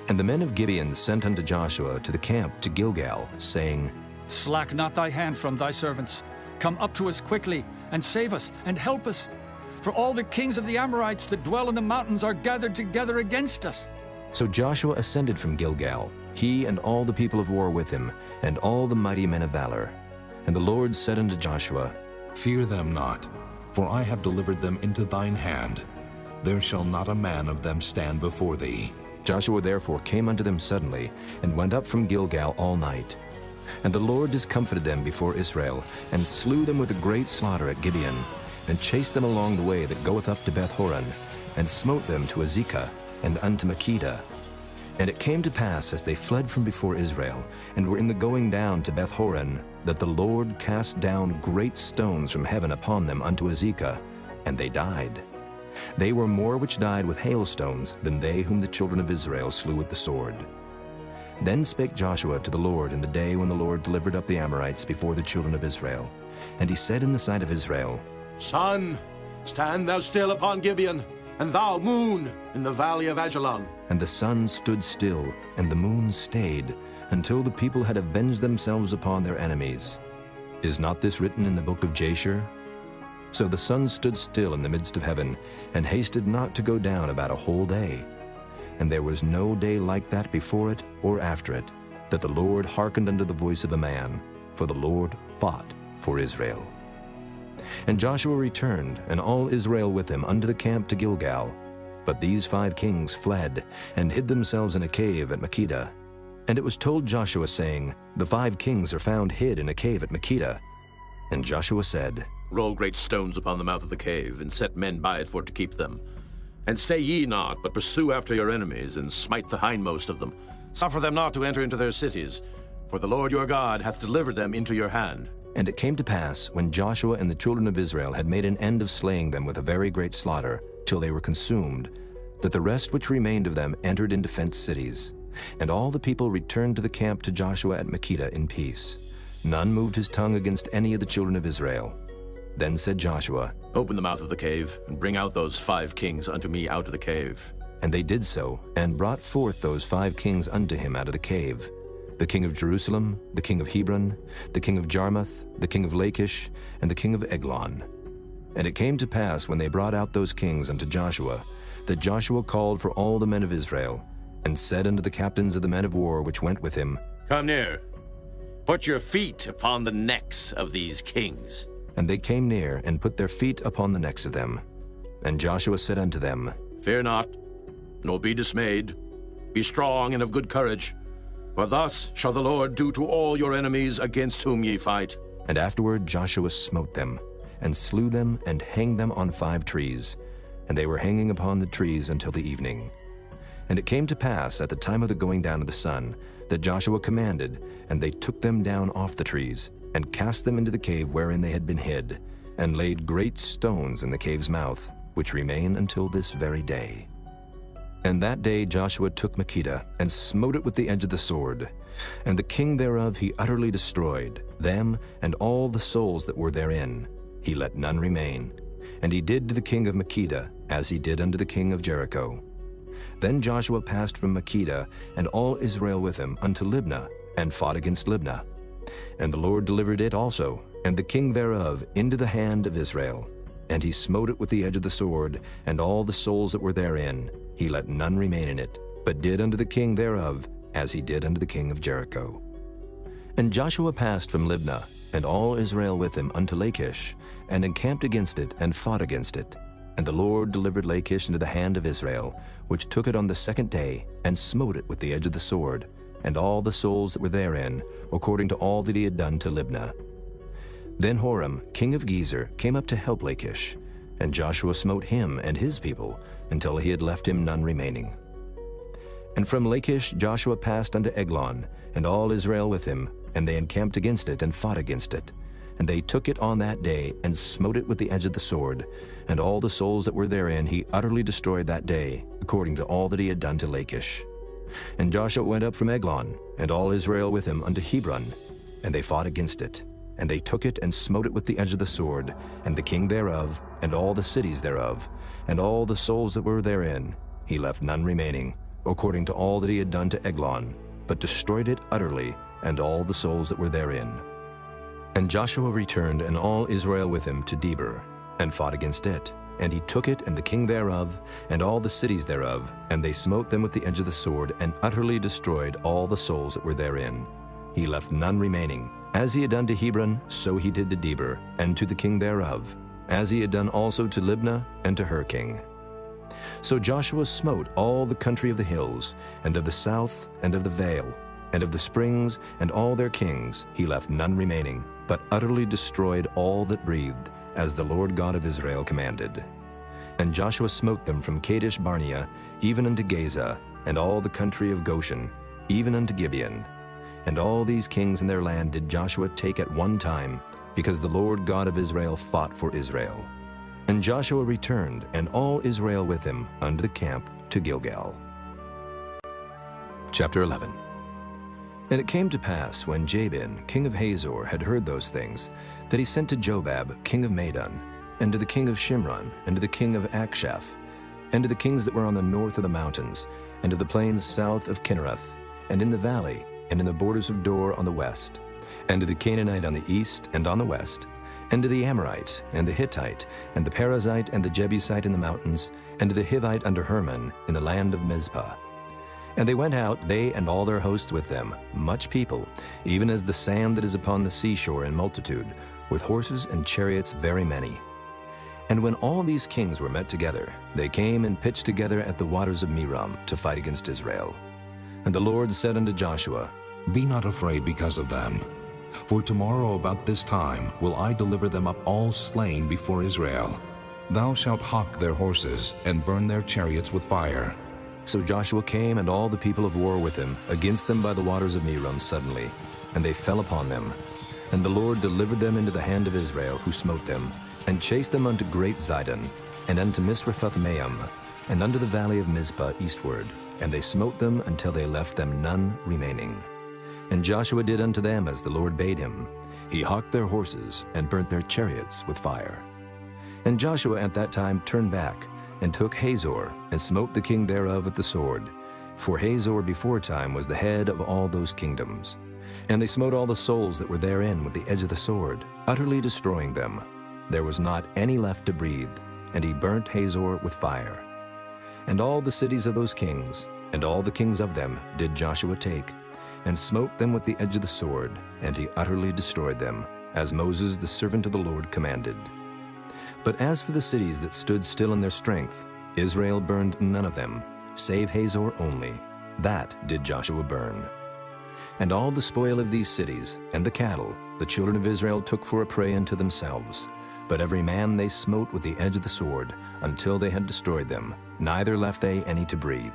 And the men of Gibeon sent unto Joshua to the camp to Gilgal, saying, Slack not thy hand from thy servants. Come up to us quickly, and save us, and help us. For all the kings of the Amorites that dwell in the mountains are gathered together against us. So Joshua ascended from Gilgal, he and all the people of war with him, and all the mighty men of valor. And the Lord said unto Joshua, Fear them not, for I have delivered them into thine hand. There shall not a man of them stand before thee. Joshua therefore came unto them suddenly, and went up from Gilgal all night. And the Lord discomfited them before Israel, and slew them with a great slaughter at Gibeon, and chased them along the way that goeth up to Beth-horon, and smote them to Azekah, and unto Makkedah. And it came to pass, as they fled from before Israel, and were in the going down to Beth-horon, that the Lord cast down great stones from heaven upon them unto Azekah, and they died. They were more which died with hailstones than they whom the children of Israel slew with the sword. Then spake Joshua to the Lord in the day when the Lord delivered up the Amorites before the children of Israel. And he said in the sight of Israel, Sun, stand thou still upon Gibeon, and thou, moon, in the valley of Ajalon. And the sun stood still, and the moon stayed, until the people had avenged themselves upon their enemies. Is not this written in the book of Jasher? So the sun stood still in the midst of heaven, and hasted not to go down about a whole day. And there was no day like that before it or after it, that the Lord hearkened unto the voice of a man, for the Lord fought for Israel. And Joshua returned, and all Israel with him, unto the camp to Gilgal. But these 5 kings fled, and hid themselves in a cave at Makkedah. And it was told Joshua, saying, The 5 kings are found hid in a cave at Makkedah. And Joshua said, Roll great stones upon the mouth of the cave, and set men by it for to keep them. And stay ye not, but pursue after your enemies, and smite the hindmost of them. Suffer them not to enter into their cities, for the Lord your God hath delivered them into your hand. And it came to pass, when Joshua and the children of Israel had made an end of slaying them with a very great slaughter, till they were consumed, that the rest which remained of them entered into fenced cities. And all the people returned to the camp to Joshua at Makkedah in peace. None moved his tongue against any of the children of Israel. Then said Joshua, Open the mouth of the cave, and bring out those 5 kings unto me out of the cave. And they did so, and brought forth those 5 kings unto him out of the cave, the king of Jerusalem, the king of Hebron, the king of Jarmuth, the king of Lachish, and the king of Eglon. And it came to pass, when they brought out those kings unto Joshua, that Joshua called for all the men of Israel, and said unto the captains of the men of war which went with him, Come near. Put your feet upon the necks of these kings. And they came near, and put their feet upon the necks of them. And Joshua said unto them, Fear not, nor be dismayed. Be strong and of good courage. For thus shall the Lord do to all your enemies against whom ye fight. And afterward Joshua smote them, and slew them, and hanged them on 5 trees. And they were hanging upon the trees until the evening. And it came to pass at the time of the going down of the sun, that Joshua commanded, and they took them down off the trees, and cast them into the cave wherein they had been hid, and laid great stones in the cave's mouth, which remain until this very day. And that day Joshua took Makkedah, and smote it with the edge of the sword. And the king thereof he utterly destroyed, them and all the souls that were therein. He let none remain. And he did to the king of Makkedah, as he did unto the king of Jericho. Then Joshua passed from Makkedah, and all Israel with him, unto Libnah, and fought against Libnah. And the Lord delivered it also, and the king thereof, into the hand of Israel. And he smote it with the edge of the sword, and all the souls that were therein. He let none remain in it, but did unto the king thereof, as he did unto the king of Jericho. And Joshua passed from Libnah, and all Israel with him, unto Lachish, and encamped against it, and fought against it. And the Lord delivered Lachish into the hand of Israel, which took it on the 2nd day, and smote it with the edge of the sword, and all the souls that were therein, according to all that he had done to Libnah. Then Horam, king of Gezer, came up to help Lachish, and Joshua smote him and his people, until he had left him none remaining. And from Lachish Joshua passed unto Eglon, and all Israel with him, and they encamped against it, and fought against it. And they took it on that day, and smote it with the edge of the sword, and all the souls that were therein he utterly destroyed that day, according to all that he had done to Lachish. And Joshua went up from Eglon, and all Israel with him, unto Hebron, and they fought against it. And they took it, and smote it with the edge of the sword, and the king thereof, and all the cities thereof, and all the souls that were therein. He left none remaining, according to all that he had done to Eglon, but destroyed it utterly, and all the souls that were therein. And Joshua returned, and all Israel with him, to Debir, and fought against it. And he took it, and the king thereof, and all the cities thereof, and they smote them with the edge of the sword, and utterly destroyed all the souls that were therein. He left none remaining. As he had done to Hebron, so he did to Debir, and to the king thereof, as he had done also to Libnah, and to her king. So Joshua smote all the country of the hills, and of the south, and of the vale, and of the springs, and all their kings. He left none remaining, but utterly destroyed all that breathed, as the Lord God of Israel commanded. And Joshua smote them from Kadesh Barnea, even unto Gaza, and all the country of Goshen, even unto Gibeon. And all these kings in their land did Joshua take at one time, because the Lord God of Israel fought for Israel. And Joshua returned, and all Israel with him, unto the camp to Gilgal. Chapter 11. And it came to pass, when Jabin, king of Hazor, had heard those things, that he sent to Jobab, king of Madon, and to the king of Shimron, and to the king of Akshaph, and to the kings that were on the north of the mountains, and to the plains south of Kinnereth, and in the valley, and in the borders of Dor on the west, and to the Canaanite on the east and on the west, and to the Amorite, and the Hittite, and the Perizzite, and the Jebusite in the mountains, and to the Hivite under Hermon, in the land of Mizpah. And they went out, they and all their hosts with them, much people, even as the sand that is upon the seashore in multitude, with horses and chariots very many. And when all these kings were met together, they came and pitched together at the waters of Merom to fight against Israel. And the Lord said unto Joshua, Be not afraid because of them. For tomorrow about this time will I deliver them up all slain before Israel. Thou shalt hawk their horses, and burn their chariots with fire. So Joshua came, and all the people of war with him, against them by the waters of Merom suddenly, and they fell upon them. And the Lord delivered them into the hand of Israel, who smote them, and chased them unto great Zidon, and unto Misrephoth-maim, and unto the valley of Mizpah eastward. And they smote them until they left them none remaining. And Joshua did unto them as the Lord bade him. He hawked their horses, and burnt their chariots with fire. And Joshua at that time turned back, and took Hazor, and smote the king thereof with the sword. For Hazor beforetime was the head of all those kingdoms. And they smote all the souls that were therein with the edge of the sword, utterly destroying them. There was not any left to breathe, and he burnt Hazor with fire. And all the cities of those kings, and all the kings of them, did Joshua take, and smote them with the edge of the sword, and he utterly destroyed them, as Moses the servant of the Lord commanded. But as for the cities that stood still in their strength, Israel burned none of them, save Hazor only. That did Joshua burn. And all the spoil of these cities, and the cattle, the children of Israel took for a prey unto themselves. But every man they smote with the edge of the sword, until they had destroyed them, neither left they any to breathe.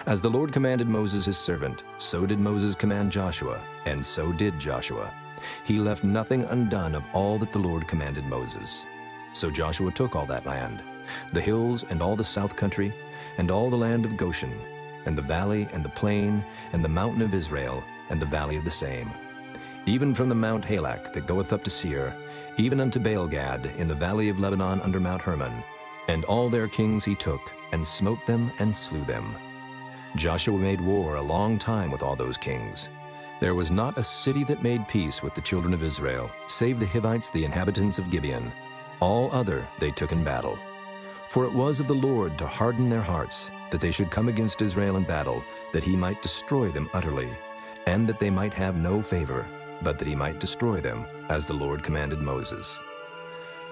As the Lord commanded Moses his servant, so did Moses command Joshua, and so did Joshua. He left nothing undone of all that the Lord commanded Moses. So Joshua took all that land, the hills and all the south country, and all the land of Goshen, and the valley and the plain, and the mountain of Israel, and the valley of the same, even from the Mount Halak that goeth up to Seir, even unto Baal-gad in the valley of Lebanon under Mount Hermon. And all their kings he took, and smote them and slew them. Joshua made war a long time with all those kings. There was not a city that made peace with the children of Israel, save the Hivites, the inhabitants of Gibeon. All other they took in battle. For it was of the Lord to harden their hearts, that they should come against Israel in battle, that he might destroy them utterly, and that they might have no favor, but that he might destroy them, as the Lord commanded Moses.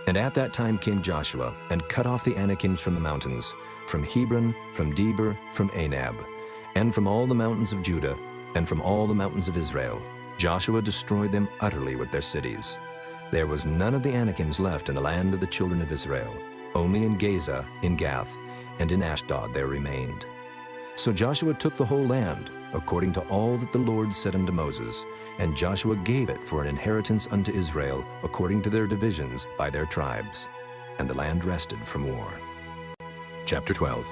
And at that time came Joshua, and cut off the Anakims from the mountains, from Hebron, from Debir, from Anab, and from all the mountains of Judah, and from all the mountains of Israel. Joshua destroyed them utterly with their cities. There was none of the Anakims left in the land of the children of Israel. Only in Gaza, in Gath, and in Ashdod there remained. So Joshua took the whole land, according to all that the Lord said unto Moses, and Joshua gave it for an inheritance unto Israel, according to their divisions by their tribes. And the land rested from war. Chapter 12.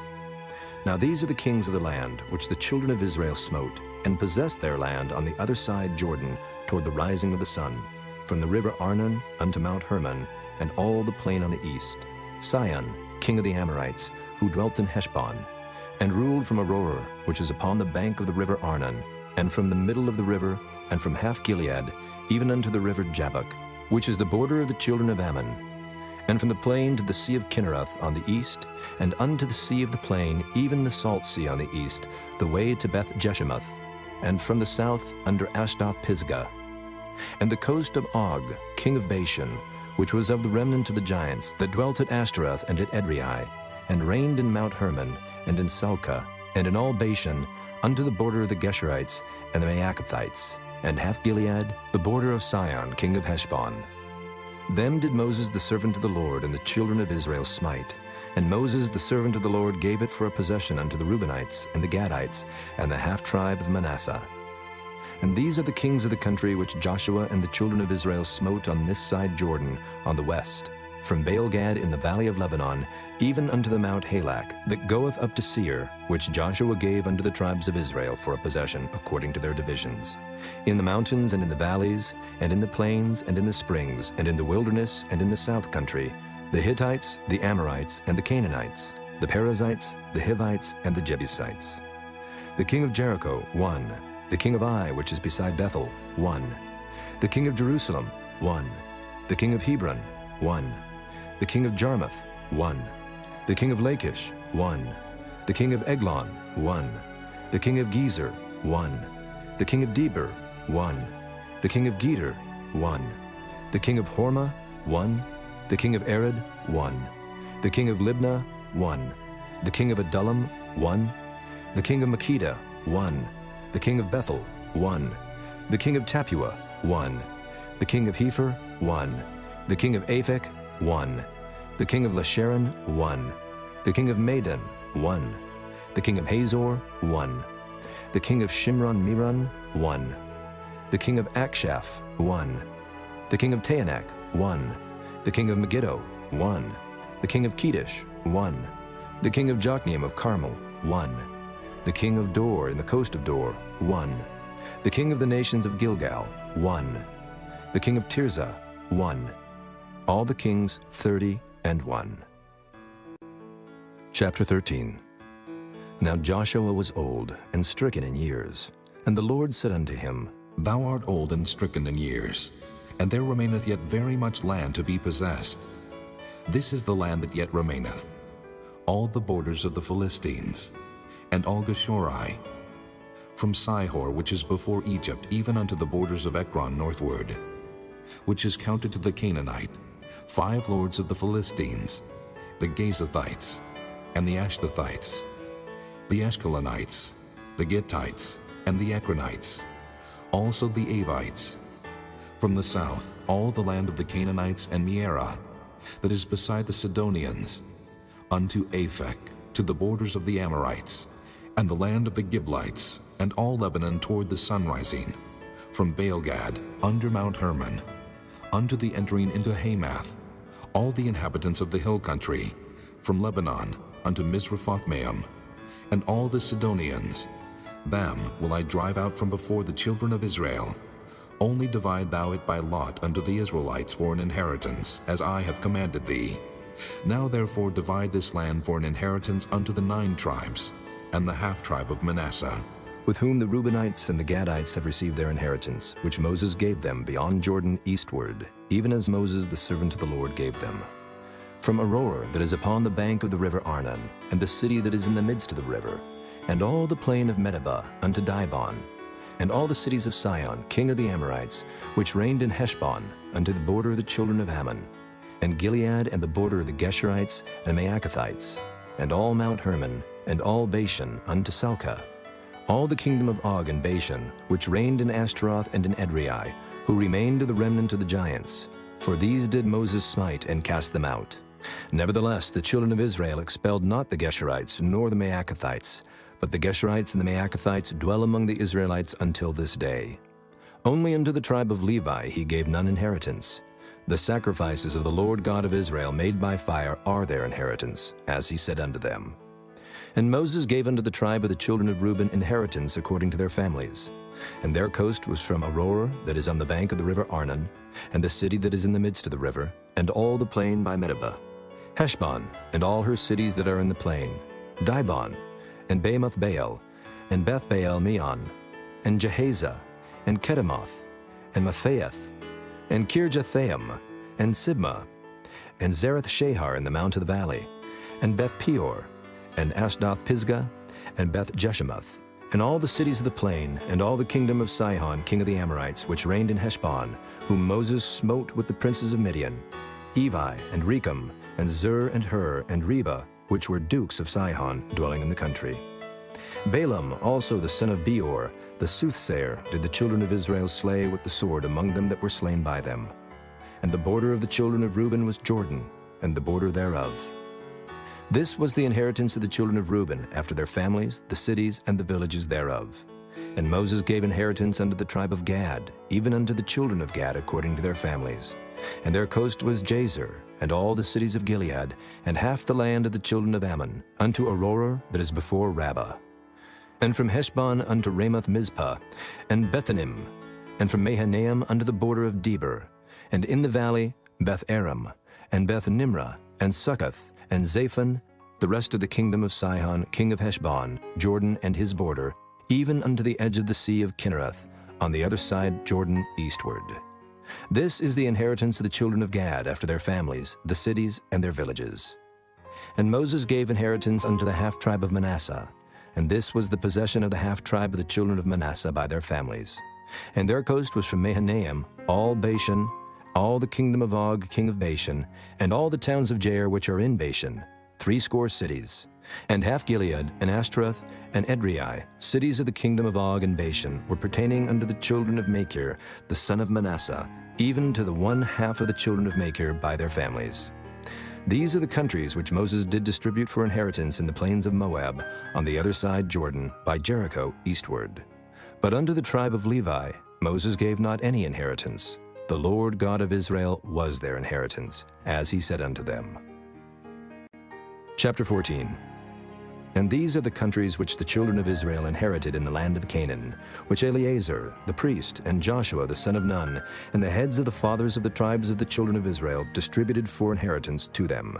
Now these are the kings of the land, which the children of Israel smote, and possessed their land on the other side Jordan, toward the rising of the sun, from the river Arnon unto Mount Hermon, and all the plain on the east. Sihon, king of the Amorites, who dwelt in Heshbon, and ruled from Aroer, which is upon the bank of the river Arnon, and from the middle of the river, and from half Gilead, even unto the river Jabbok, which is the border of the children of Ammon, and from the plain to the sea of Kinnereth on the east, and unto the sea of the plain, even the salt sea on the east, the way to Beth Jeshemoth, and from the south under Ashdoth Pisgah, and the coast of Og, king of Bashan, which was of the remnant of the giants that dwelt at Ashtaroth and at Edrei, and reigned in Mount Hermon, and in Salcah, and in all Bashan, unto the border of the Geshurites and the Maacathites, and half Gilead, the border of Sihon, king of Heshbon. Them did Moses the servant of the Lord and the children of Israel smite. And Moses the servant of the Lord gave it for a possession unto the Reubenites, and the Gadites, and the half-tribe of Manasseh. And these are the kings of the country which Joshua and the children of Israel smote on this side Jordan, on the west, from Baal-gad in the valley of Lebanon, even unto the Mount Halak, that goeth up to Seir, which Joshua gave unto the tribes of Israel for a possession, according to their divisions. In the mountains and in the valleys, and in the plains and in the springs, and in the wilderness and in the south country, the Hittites, the Amorites, and the Canaanites, the Perizzites, the Hivites, and the Jebusites. The king of Jericho, 1. The king of Ai, which is beside Bethel, 1. The king of Jerusalem, 1. The king of Hebron, 1. The king of Jarmuth, 1. The king of Lachish, 1. The king of Eglon, 1. The king of Gezer, 1. The king of Debir, 1. The king of Geder, 1. The king of Hormah, 1. The king of Arad, 1. The king of Libnah, 1. The king of Adullam, 1. The king of Makkedah, 1. The king of Bethel, 1. The king of Tappuah, 1. The king of Hepher, 1. The king of Aphek, 1. The king of Lasharon, 1. The king of Madon, 1. The king of Hazor, 1. The king of Shimron-Meron, 1. The king of Akshaph, 1. The king of Taanach, 1. The king of Megiddo, 1. The king of Kedesh, 1. The king of Jokneam of Carmel, 1. The king of Dor in the coast of Dor, 1. The king of the nations of Gilgal, 1. The king of Tirzah, 1. All the kings 30 and 1. Chapter 13. Now Joshua was old and stricken in years, and the Lord said unto him, Thou art old and stricken in years, and there remaineth yet very much land to be possessed. This is the land that yet remaineth, all the borders of the Philistines, and all Geshuri, from Sihor, which is before Egypt, even unto the borders of Ekron northward, which is counted to the Canaanite, 5 lords of the Philistines, the Gazathites, and the Ashdothites, the Ashkelonites, the Gittites, and the Ekronites, also the Avites. From the south, all the land of the Canaanites and Mearah, that is beside the Sidonians, unto Aphek, to the borders of the Amorites, and the land of the Giblites, and all Lebanon toward the sunrising, from Baalgad, under Mount Hermon, unto the entering into Hamath, all the inhabitants of the hill country, from Lebanon unto Misrephoth-maim, and all the Sidonians. Them will I drive out from before the children of Israel. Only divide thou it by lot unto the Israelites for an inheritance, as I have commanded thee. Now therefore divide this land for an inheritance unto the 9 tribes, and the half-tribe of Manasseh, with whom the Reubenites and the Gadites have received their inheritance, which Moses gave them beyond Jordan eastward, even as Moses the servant of the Lord gave them. From Aroer that is upon the bank of the river Arnon, and the city that is in the midst of the river, and all the plain of Medeba unto Dibon, and all the cities of Sihon, king of the Amorites, which reigned in Heshbon, unto the border of the children of Ammon, and Gilead and the border of the Geshurites and Maacathites, and all Mount Hermon, and all Bashan unto Salcah, all the kingdom of Og and Bashan, which reigned in Ashtaroth and in Edrei, who remained of the remnant of the giants. For these did Moses smite and cast them out. Nevertheless, the children of Israel expelled not the Geshurites nor the Maacathites, but the Geshurites and the Maacathites dwell among the Israelites until this day. Only unto the tribe of Levi he gave none inheritance. The sacrifices of the Lord God of Israel made by fire are their inheritance, as he said unto them. And Moses gave unto the tribe of the children of Reuben inheritance according to their families. And their coast was from Aroer that is on the bank of the river Arnon, and the city that is in the midst of the river, and all the plain by Medeba, Heshbon, and all her cities that are in the plain, Dibon, and Bamoth Baal, and Beth Baal Meon, and Jehaza, and Kedemoth, and Maphaath, and Kirjathaim, and Sibmah, and Zareth Shahar in the mount of the valley, and Beth Peor, and Ashdoth Pisgah, and Beth Jeshemoth, and all the cities of the plain, and all the kingdom of Sihon king of the Amorites, which reigned in Heshbon, whom Moses smote with the princes of Midian, Evi, and Rechem, and Zur, and Hur, and Reba, which were dukes of Sihon, dwelling in the country. Balaam also the son of Beor, the soothsayer, did the children of Israel slay with the sword among them that were slain by them. And the border of the children of Reuben was Jordan, and the border thereof. This was the inheritance of the children of Reuben, after their families, the cities, and the villages thereof. And Moses gave inheritance unto the tribe of Gad, even unto the children of Gad according to their families. And their coast was Jazer, and all the cities of Gilead, and half the land of the children of Ammon, unto Aroer that is before Rabbah. And from Heshbon unto Ramoth Mizpah, and Bethanim, and from Mahanaim unto the border of Debir, and in the valley Beth Aram, and Beth Nimrah, and Succoth, and Zaphon, the rest of the kingdom of Sihon, king of Heshbon, Jordan and his border, even unto the edge of the sea of Kinnereth, on the other side Jordan eastward. This is the inheritance of the children of Gad after their families, the cities, and their villages. And Moses gave inheritance unto the half-tribe of Manasseh, and this was the possession of the half-tribe of the children of Manasseh by their families. And their coast was from Mahanaim, all Bashan, all the kingdom of Og, king of Bashan, and all the towns of Jair which are in Bashan, 80 cities. And half Gilead, and Ashtaroth, and Edrei, cities of the kingdom of Og and Bashan, were pertaining unto the children of Machir, the son of Manasseh, even to the 1/2 of the children of Machir by their families. These are the countries which Moses did distribute for inheritance in the plains of Moab, on the other side Jordan, by Jericho eastward. But unto the tribe of Levi Moses gave not any inheritance. The Lord God of Israel was their inheritance, as he said unto them. Chapter 14. And these are the countries which the children of Israel inherited in the land of Canaan, which Eleazar the priest and Joshua the son of Nun, and the heads of the fathers of the tribes of the children of Israel distributed for inheritance to them.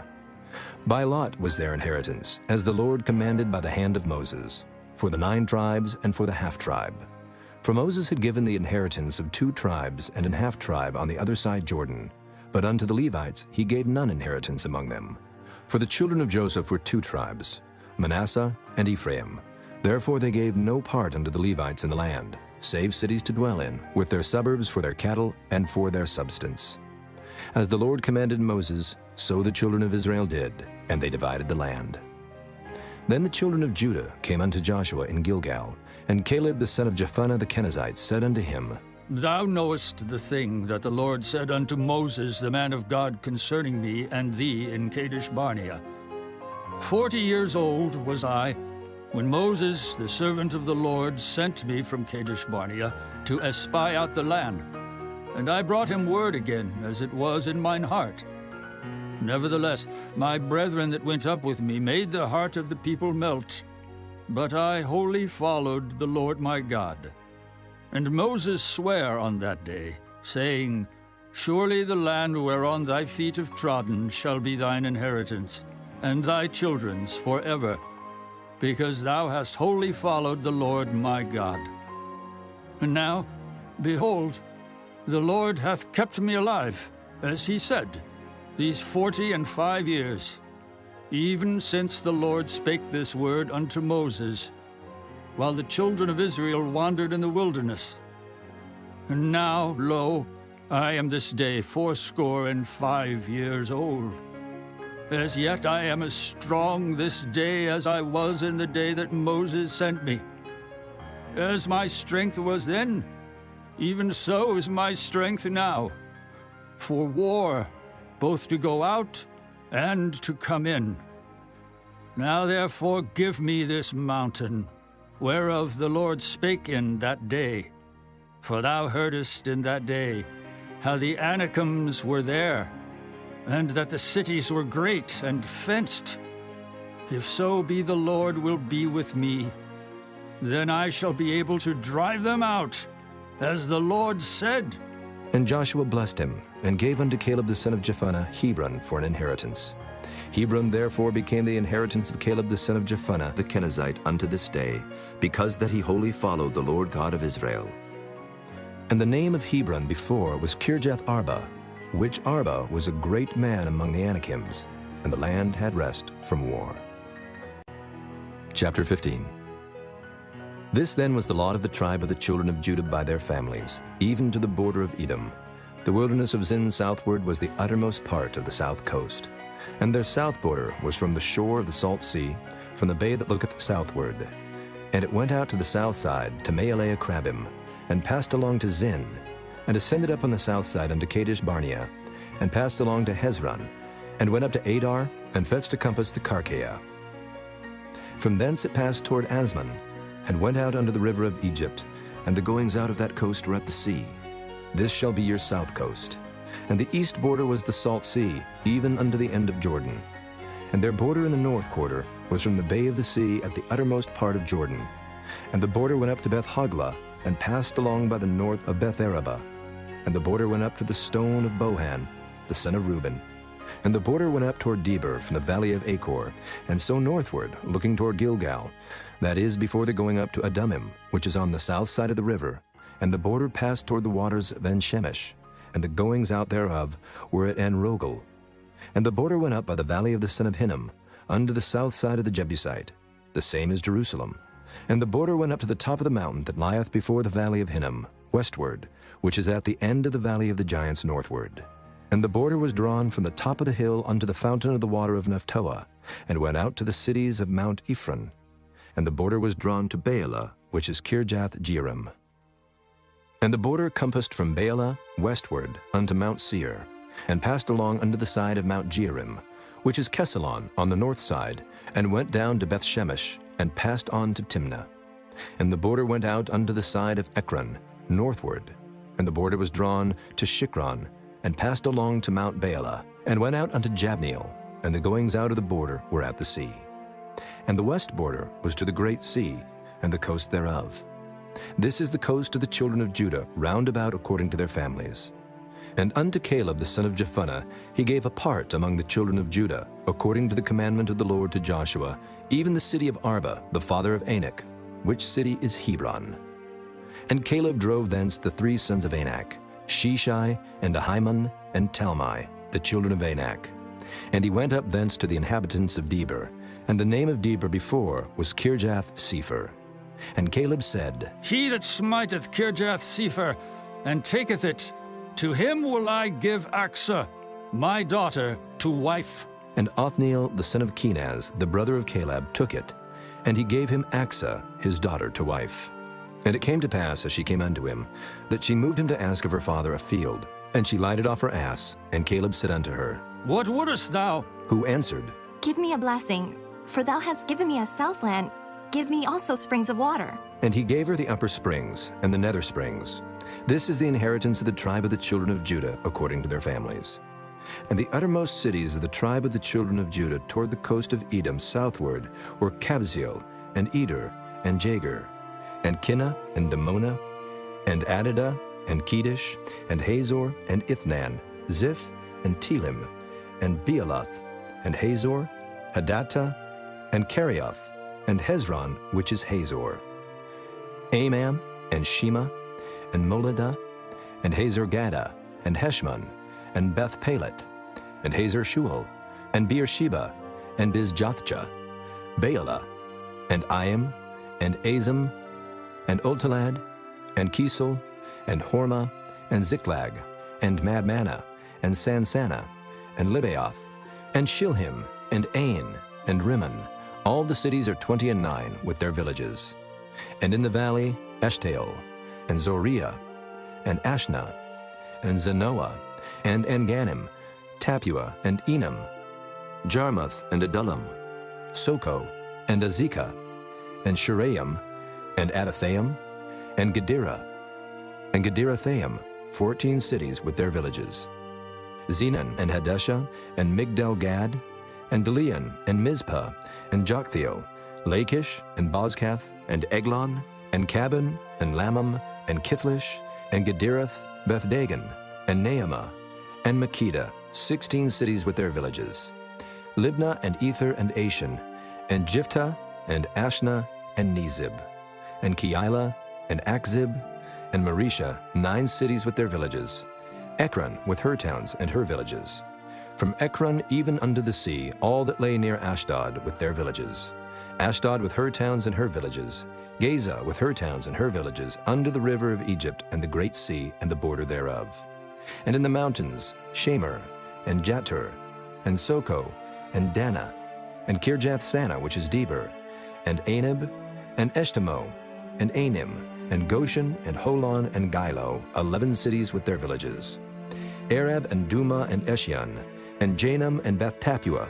By lot was their inheritance, as the Lord commanded by the hand of Moses, for the 9 tribes and for the half-tribe. For Moses had given the inheritance of 2 tribes and an half-tribe on the other side Jordan, but unto the Levites he gave none inheritance among them. For the children of Joseph were 2 tribes, Manasseh and Ephraim. Therefore they gave no part unto the Levites in the land, save cities to dwell in, with their suburbs for their cattle and for their substance. As the Lord commanded Moses, so the children of Israel did, and they divided the land. Then the children of Judah came unto Joshua in Gilgal, and Caleb the son of Jephunneh the Kenizzite said unto him, Thou knowest the thing that the Lord said unto Moses the man of God concerning me and thee in Kadesh Barnea. 40 years old was I, when Moses, the servant of the Lord, sent me from Kadesh Barnea to espy out the land. And I brought him word again, as it was in mine heart. Nevertheless, my brethren that went up with me made the heart of the people melt. But I wholly followed the Lord my God. And Moses sware on that day, saying, Surely the land whereon thy feet have trodden shall be thine inheritance, and thy children's forever, because thou hast wholly followed the Lord my God. And now, behold, the Lord hath kept me alive, as he said, these 45 years, even since the Lord spake this word unto Moses, while the children of Israel wandered in the wilderness. And now, lo, I am this day 85 years old. As yet I am as strong this day as I was in the day that Moses sent me. As my strength was then, even so is my strength now, for war, both to go out and to come in. Now therefore give me this mountain, whereof the Lord spake in that day. For thou heardest in that day how the Anakims were there, and that the cities were great and fenced. If so be the Lord will be with me, then I shall be able to drive them out, as the Lord said. And Joshua blessed him, and gave unto Caleb the son of Jephunneh Hebron for an inheritance. Hebron therefore became the inheritance of Caleb the son of Jephunneh the Kenizzite unto this day, because that he wholly followed the Lord God of Israel. And the name of Hebron before was Kirjath Arba, which Arba was a great man among the Anakims, and the land had rest from war. Chapter 15. This then was the lot of the tribe of the children of Judah by their families, even to the border of Edom. The wilderness of Zin southward was the uttermost part of the south coast, and their south border was from the shore of the salt sea, from the bay that looketh southward. And it went out to the south side to Maalea Krabim, and passed along to Zin, and ascended up on the south side unto Kadesh Barnea, and passed along to Hezron, and went up to Adar, and fetched to compass the Karkea. From thence it passed toward Asmon, and went out unto the river of Egypt, and the goings out of that coast were at the sea. This shall be your south coast. And the east border was the salt sea, even unto the end of Jordan. And their border in the north quarter was from the bay of the sea at the uttermost part of Jordan. And the border went up to Beth Hoglah, and passed along by the north of Beth Araba. And the border went up to the stone of Bohan, the son of Reuben. And the border went up toward Debir from the valley of Achor, and so northward, looking toward Gilgal, that is, before the going up to Adumim, which is on the south side of the river. And the border passed toward the waters of En-Shemesh, and the goings out thereof were at En-Rogel. And the border went up by the valley of the son of Hinnom, unto the south side of the Jebusite, the same as Jerusalem. And the border went up to the top of the mountain that lieth before the valley of Hinnom, westward, which is at the end of the valley of the giants northward. And the border was drawn from the top of the hill unto the fountain of the water of Nephtoah, and went out to the cities of Mount Ephron. And the border was drawn to Baalah, which is Kirjath Jearim. And the border compassed from Baalah westward unto Mount Seir, and passed along unto the side of Mount Jearim, which is Kesalon on the north side, and went down to Beth Shemesh, and passed on to Timnah. And the border went out unto the side of Ekron, northward, and the border was drawn to Shikron, and passed along to Mount Baalah, and went out unto Jabneel, and the goings out of the border were at the sea. And the west border was to the great sea, and the coast thereof. This is the coast of the children of Judah, round about according to their families. And unto Caleb the son of Jephunneh he gave a part among the children of Judah, according to the commandment of the Lord to Joshua, even the city of Arba, the father of Anak, which city is Hebron. And Caleb drove thence the 3 sons of Anak, Sheshai, and Ahiman, and Talmai, the children of Anak. And he went up thence to the inhabitants of Debir, and the name of Debir before was Kirjath-Sepher. And Caleb said, He that smiteth Kirjath-Sepher, and taketh it, to him will I give Achsah, my daughter, to wife. And Othniel the son of Kenaz, the brother of Caleb, took it, and he gave him Achsah, his daughter, to wife. And it came to pass, as she came unto him, that she moved him to ask of her father a field. And she lighted off her ass, and Caleb said unto her, What wouldest thou? Who answered, Give me a blessing, for thou hast given me a southland. Give me also springs of water. And he gave her the upper springs, and the nether springs. This is the inheritance of the tribe of the children of Judah, according to their families. And the uttermost cities of the tribe of the children of Judah toward the coast of Edom southward were Kabzeel, and Eder, and Jagur, and Kinnah, and Damonah, and Adadah, and Kedesh, and Hazor, and Ithnan, Ziph, and Telim, and Bealoth, and Hazor, Hadattah, and Kerioth, and Hezron, which is Hazor, Amam, and Shema, and Moladah, and Hazar-Gadah, and Heshmon, and Beth-Pelet, and Hazar-Shual, and Beersheba, and Bizjothjah, Baalah, and Iam, and Azim, and Ultalad, and Kisel, and Hormah, and Ziklag, and Madmanah, and Sansannah, and Libaoth, and Shilhim, and Ain, and Rimmon. All the cities are 29 with their villages. And in the valley, Eshtaol, and Zoriah, and Ashna, and Zanoah, and Enganim, Tapua, and Enam, Jarmuth, and Adullam, Soko, and Azekah, and Shiraim, and Adathaim, and Gedera, and Gederathaim, 14 cities with their villages. Zenan, and Hadeshah, and Migdal-Gad, and Delian, and Mizpah, and Joktheel, Lachish, and Bozkath, and Eglon, and Cabin, and Lamam, and Kithlish, and Gederath, Beth-Dagon, and Naamah, and Makkedah, 16 cities with their villages. Libnah, and Ether, and Ashan, and Jiphthah, and Ashna, and Nezib, and Keilah, and Achzib, and Maresha, 9 cities with their villages. Ekron with her towns and her villages. From Ekron even unto the sea, all that lay near Ashdod with their villages. Ashdod with her towns and her villages. Gaza with her towns and her villages, under the river of Egypt and the great sea and the border thereof. And in the mountains, Shamer, and Jatur, and Soko, and Dana, and Kirjath-Sanah, which is Debir, and Anab, and Eshtemoh, and Anim, and Goshen, and Holon, and Gilo, 11 cities with their villages. Arab, and Duma, and Eshion, and Janam, and Beth-Tapua,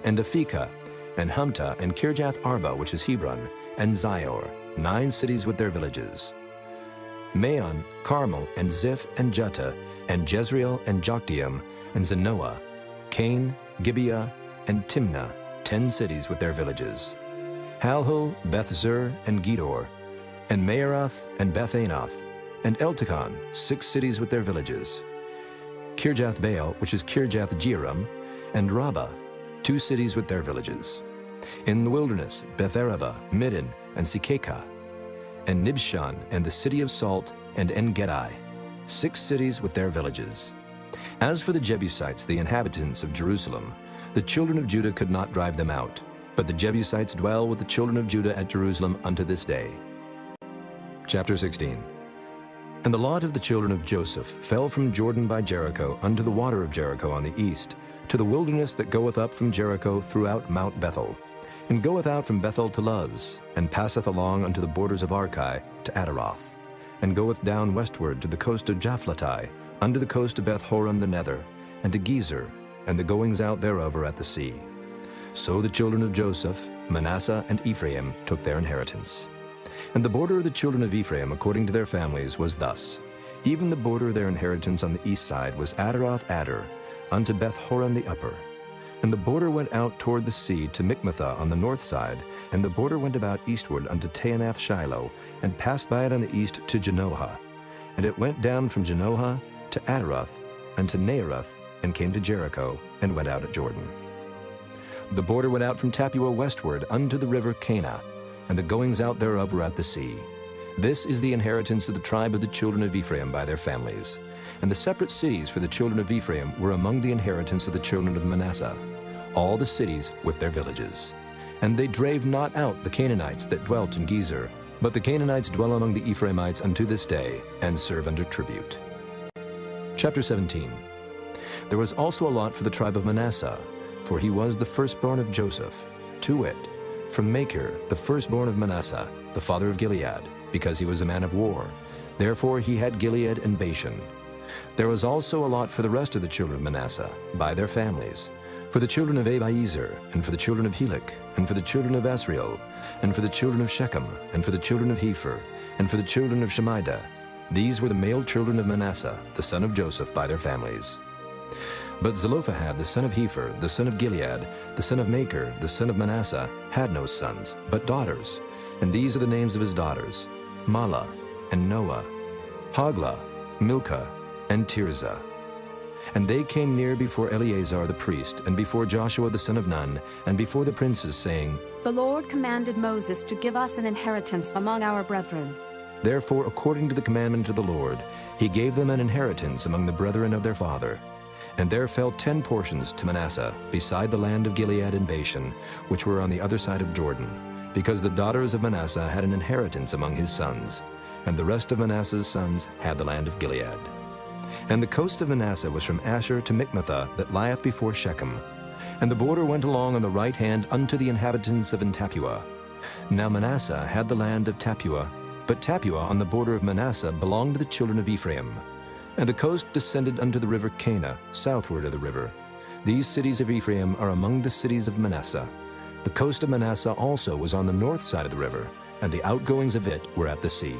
and Aphekah, and Humtah, and Kirjath-Arba, which is Hebron, and Zior, 9 cities with their villages. Maon, Carmel, and Ziph, and Juttah, and Jezreel, and Jokdeam, and Zanoah, Cain, Gibeah, and Timnah, 10 cities with their villages. Halhul, Beth-Zur, and Gedor, and Maaroth, and Beth-Anath, and Eltekon, 6 cities with their villages. Kirjath-Baal, which is Kirjath-Jearim, and Rabbah, 2 cities with their villages. In the wilderness, Beth-Araba, Middin, and Sikekah, and Nibshan, and the city of Salt, and En-Gedi, 6 cities with their villages. As for the Jebusites, the inhabitants of Jerusalem, the children of Judah could not drive them out, but the Jebusites dwell with the children of Judah at Jerusalem unto this day. Chapter 16. And the lot of the children of Joseph fell from Jordan by Jericho unto the water of Jericho on the east, to the wilderness that goeth up from Jericho throughout Mount Bethel, and goeth out from Bethel to Luz, and passeth along unto the borders of Archi to Adaroth, and goeth down westward to the coast of Japhlatai, unto the coast of Beth-horon the nether, and to Gezer, and the goings out thereof are at the sea. So the children of Joseph, Manasseh, and Ephraim took their inheritance. And the border of the children of Ephraim according to their families was thus. Even the border of their inheritance on the east side was Adaroth-Adar, unto Beth-horon the upper. And the border went out toward the sea to Michmetha on the north side, and the border went about eastward unto Taanath Shiloh, and passed by it on the east to Janohah. And it went down from Janohah to Adaroth, and to Naarath, and came to Jericho, and went out at Jordan. The border went out from Tappuah westward unto the river Cana, and the goings out thereof were at the sea. This is the inheritance of the tribe of the children of Ephraim by their families. And the separate cities for the children of Ephraim were among the inheritance of the children of Manasseh, all the cities with their villages. And they drave not out the Canaanites that dwelt in Gezer, but the Canaanites dwell among the Ephraimites unto this day, and serve under tribute. Chapter 17. There was also a lot for the tribe of Manasseh, for he was the firstborn of Joseph, to wit, from Machir, the firstborn of Manasseh, the father of Gilead, because he was a man of war. Therefore he had Gilead and Bashan. There was also a lot for the rest of the children of Manasseh, by their families, for the children of Abiezer, and for the children of Helek, and for the children of Asriel, and for the children of Shechem, and for the children of Hepher, and for the children of Shemida. These were the male children of Manasseh, the son of Joseph, by their families. But Zelophehad, the son of Hepher, the son of Gilead, the son of Machir, the son of Manasseh, had no sons, but daughters. And these are the names of his daughters: Mahlah, and Noah, Hoglah, Milcah, and Tirzah. And they came near before Eleazar the priest, and before Joshua the son of Nun, and before the princes, saying, The Lord commanded Moses to give us an inheritance among our brethren. Therefore, according to the commandment of the Lord, he gave them an inheritance among the brethren of their father. And there fell 10 portions to Manasseh, beside the land of Gilead and Bashan, which were on the other side of Jordan, because the daughters of Manasseh had an inheritance among his sons, and the rest of Manasseh's sons had the land of Gilead. And the coast of Manasseh was from Asher to Michmetha, that lieth before Shechem. And the border went along on the right hand unto the inhabitants of Tappuah. Now Manasseh had the land of Tappuah, but Tappuah on the border of Manasseh belonged to the children of Ephraim. And the coast descended unto the river Cana, southward of the river. These cities of Ephraim are among the cities of Manasseh. The coast of Manasseh also was on the north side of the river, and the outgoings of it were at the sea.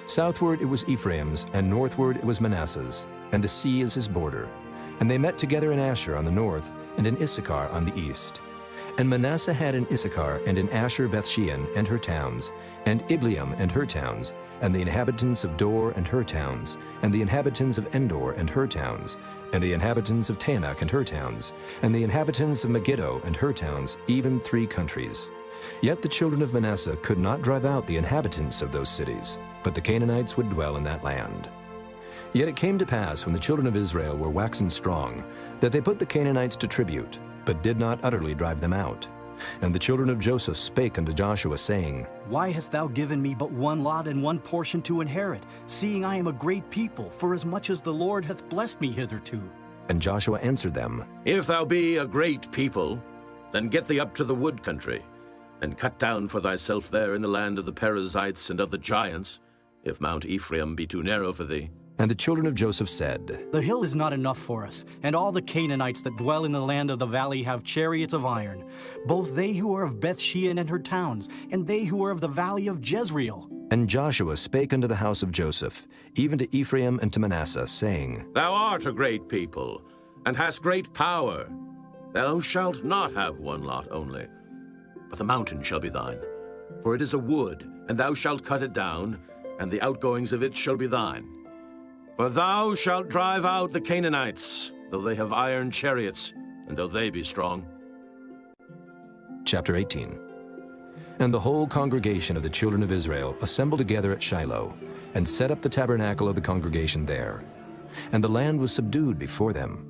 Southward it was Ephraim's, and northward it was Manasseh's, and the sea is his border. And they met together in Asher on the north, and in Issachar on the east. And Manasseh had in Issachar and in Asher Bethshean and her towns, and Ibleam and her towns, and the inhabitants of Dor and her towns, and the inhabitants of Endor and her towns, and the inhabitants of Taanach and her towns, and the inhabitants of Megiddo and her towns, even 3 countries. Yet the children of Manasseh could not drive out the inhabitants of those cities, but the Canaanites would dwell in that land. Yet it came to pass, when the children of Israel were waxen strong, that they put the Canaanites to tribute, but did not utterly drive them out. And the children of Joseph spake unto Joshua, saying, Why hast thou given me but one lot and one portion to inherit, seeing I am a great people, forasmuch as the Lord hath blessed me hitherto? And Joshua answered them, If thou be a great people, then get thee up to the wood country, and cut down for thyself there in the land of the Perizzites and of the giants, if Mount Ephraim be too narrow for thee. And the children of Joseph said, The hill is not enough for us, and all the Canaanites that dwell in the land of the valley have chariots of iron, both they who are of Bethshean and her towns, and they who are of the valley of Jezreel. And Joshua spake unto the house of Joseph, even to Ephraim and to Manasseh, saying, Thou art a great people, and hast great power. Thou shalt not have one lot only, but the mountain shall be thine. For it is a wood, and thou shalt cut it down, and the outgoings of it shall be thine. For thou shalt drive out the Canaanites, though they have iron chariots, and though they be strong. Chapter 18. And the whole congregation of the children of Israel assembled together at Shiloh, and set up the tabernacle of the congregation there. And the land was subdued before them.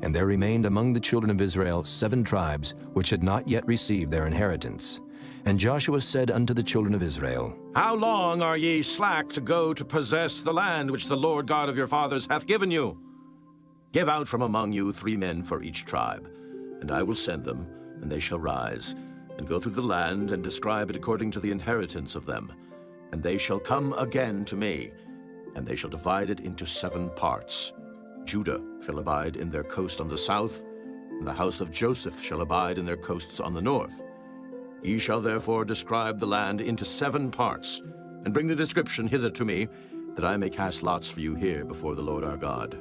And there remained among the children of Israel 7 tribes, which had not yet received their inheritance. And Joshua said unto the children of Israel, How long are ye slack to go to possess the land which the Lord God of your fathers hath given you? Give out from among you 3 men for each tribe, and I will send them, and they shall rise, and go through the land, and describe it according to the inheritance of them. And they shall come again to me, and they shall divide it into 7 parts. Judah shall abide in their coast on the south, and the house of Joseph shall abide in their coasts on the north. Ye shall therefore describe the land into 7 parts, and bring the description hither to me, that I may cast lots for you here before the Lord our God.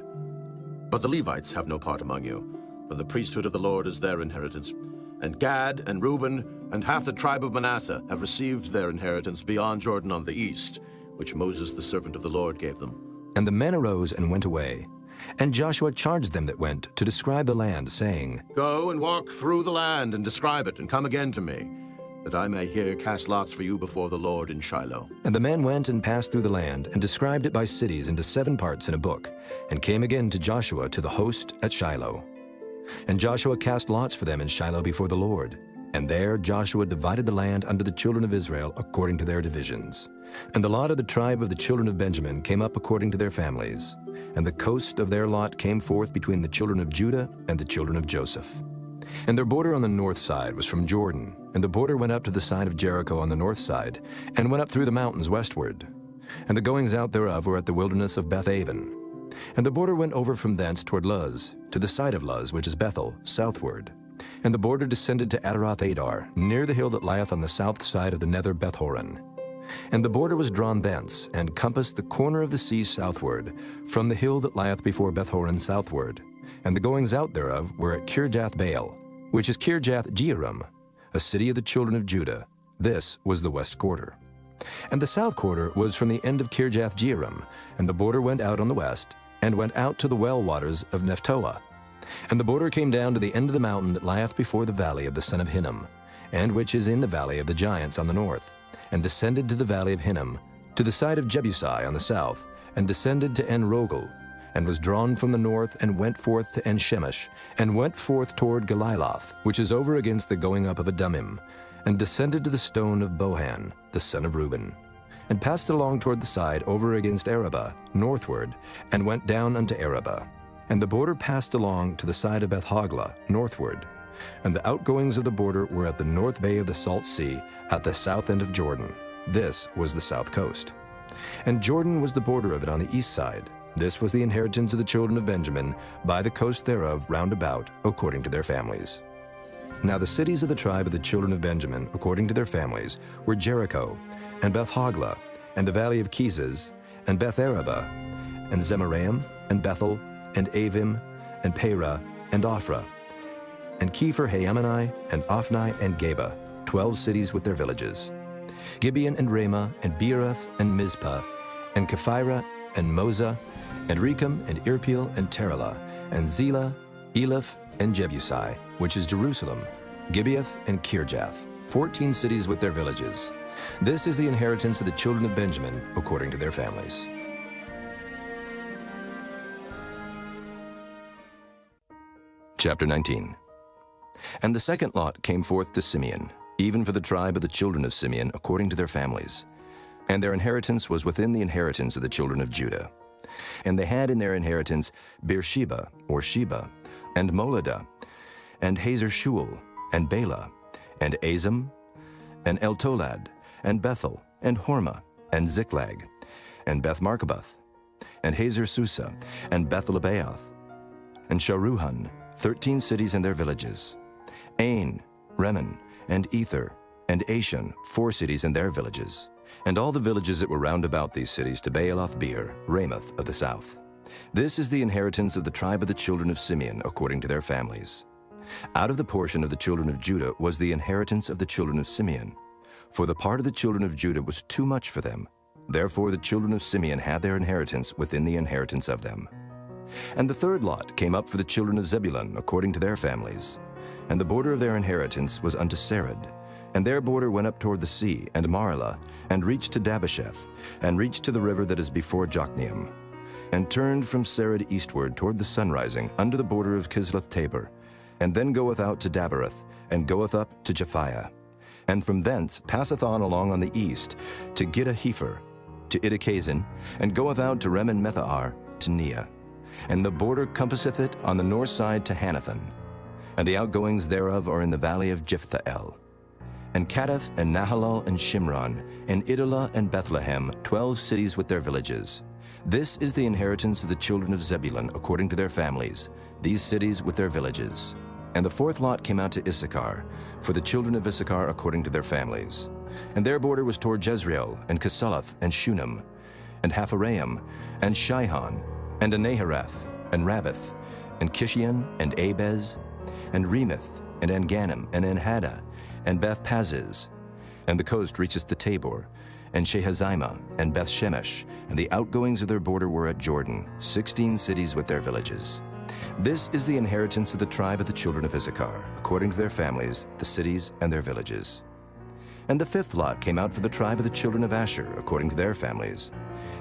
But the Levites have no part among you, for the priesthood of the Lord is their inheritance. And Gad and Reuben and half the tribe of Manasseh have received their inheritance beyond Jordan on the east, which Moses the servant of the Lord gave them. And the men arose and went away. And Joshua charged them that went to describe the land, saying, Go and walk through the land and describe it, and come again to me, that I may here cast lots for you before the Lord in Shiloh. And the men went and passed through the land, and described it by cities into 7 parts in a book, and came again to Joshua to the host at Shiloh. And Joshua cast lots for them in Shiloh before the Lord. And there Joshua divided the land unto the children of Israel according to their divisions. And the lot of the tribe of the children of Benjamin came up according to their families. And the coast of their lot came forth between the children of Judah and the children of Joseph. And their border on the north side was from Jordan, and the border went up to the side of Jericho on the north side, and went up through the mountains westward. And the goings out thereof were at the wilderness of Bethaven. And the border went over from thence toward Luz, to the side of Luz, which is Bethel, southward. And the border descended to Adaroth Adar, near the hill that lieth on the south side of the nether Bethhoron. And the border was drawn thence, and compassed the corner of the sea southward, from the hill that lieth before Bethhoron southward. And the goings out thereof were at Kirjath Baal, which is Kirjath Jearim, a city of the children of Judah. This was the west quarter. And the south quarter was from the end of Kirjath Jearim, and the border went out on the west, and went out to the well waters of Nephtoah. And the border came down to the end of the mountain that lieth before the valley of the son of Hinnom, and which is in the valley of the giants on the north, and descended to the valley of Hinnom, to the side of Jebusai on the south, and descended to En-Rogel, and was drawn from the north, and went forth to En-Shemesh, and went forth toward Galiloth, which is over against the going up of Adumim, and descended to the stone of Bohan, the son of Reuben, and passed along toward the side over against Arabah, northward, and went down unto Arabah. And the border passed along to the side of Beth-Hoglah, northward. And the outgoings of the border were at the north bay of the Salt Sea, at the south end of Jordan. This was the south coast. And Jordan was the border of it on the east side. This was the inheritance of the children of Benjamin, by the coast thereof round about, according to their families. Now the cities of the tribe of the children of Benjamin, according to their families, were Jericho, and Beth-Hoglah, and the valley of Keziz, and Beth-Arabah, and Zemaraim, and Bethel, and Avim, and Perah, and Ophrah, and Kepher-Haamani, and Ophni, and Geba, 12 cities with their villages. Gibeon, and Ramah, and Beeroth, and Mizpah, and Kephirah, and Moza, and Rechem, and Irpeel, and Terelah, and Zelah, Eleph, and Jebusai, which is Jerusalem, Gibeath, and Kirjath, 14 cities with their villages. This is the inheritance of the children of Benjamin, according to their families. Chapter 19. And the second lot came forth to Simeon, even for the tribe of the children of Simeon, according to their families. And their inheritance was within the inheritance of the children of Judah. And they had in their inheritance Beersheba, or Sheba, and Moladah, and Hazer-Shual, and Bela, and Azam, and Eltolad, and Bethel, and Hormah, and Ziklag, and Beth-Marcaboth, and Hazer-Susa, and Beth-Lebaoth, and Sharuhan, 13 cities and their villages. Ain, Remen, and Ether, and Ashan, 4 cities and their villages. And all the villages that were round about these cities to Baalath-beer, Ramoth of the south. This is the inheritance of the tribe of the children of Simeon, according to their families. Out of the portion of the children of Judah was the inheritance of the children of Simeon. For the part of the children of Judah was too much for them. Therefore the children of Simeon had their inheritance within the inheritance of them. And the third lot came up for the children of Zebulun, according to their families. And the border of their inheritance was unto Sarid. And their border went up toward the sea, and Maralah, and reached to Dabasheth, and reached to the river that is before Jokneam, and turned from Sarid eastward toward the sunrising, under the border of Kisloth-Tabor, and then goeth out to Daberath, and goeth up to Japhiah, and from thence passeth on along on the east, to Giddah-Hefer, to Idakazin, and goeth out to Remen-Methar, to Neah. And the border compasseth it on the north side to Hanathan, and the outgoings thereof are in the valley of Jiphthahel. And Cadath, and Nahalal, and Shimron, and Idolah, and Bethlehem, 12 cities with their villages. This is the inheritance of the children of Zebulun, according to their families, these cities with their villages. And the fourth lot came out to Issachar, for the children of Issachar according to their families. And their border was toward Jezreel, and Kesaloth, and Shunem, and Hapharaim, and Shihon, and Anaharath, and Rabbath, and Kishion, and Abez, and Remoth, and Enganim, and Enhada, and Beth Paziz. And the coast reacheth to Tabor, and Shehazimah, and Beth Shemesh, and the outgoings of their border were at Jordan, 16 cities with their villages. This is the inheritance of the tribe of the children of Issachar, according to their families, the cities and their villages. And the fifth lot came out for the tribe of the children of Asher, according to their families.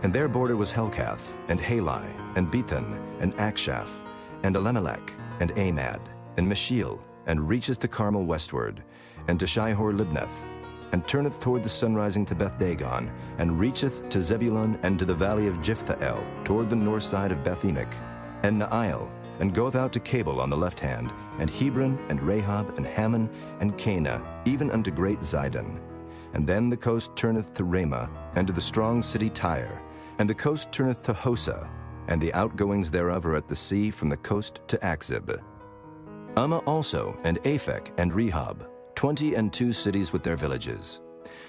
And their border was Helkath, and Halai, and Bethan, and Akshaph, and Elimelech, and Amad, and Meshiel, and reacheth to Carmel westward, and to Shihor-Libnath, and turneth toward the sunrising to Beth-Dagon, and reacheth to Zebulun and to the valley of Jiphthahel, toward the north side of Beth-Emek, and Naail, and goeth out to Cabul on the left hand, and Hebron, and Rahab, and Hammon, and Cana, even unto great Zidon. And then the coast turneth to Ramah, and to the strong city Tyre, and the coast turneth to Hosa, and the outgoings thereof are at the sea from the coast to Akzib. Ummah also, and Aphek, and Rehob, 22 cities with their villages.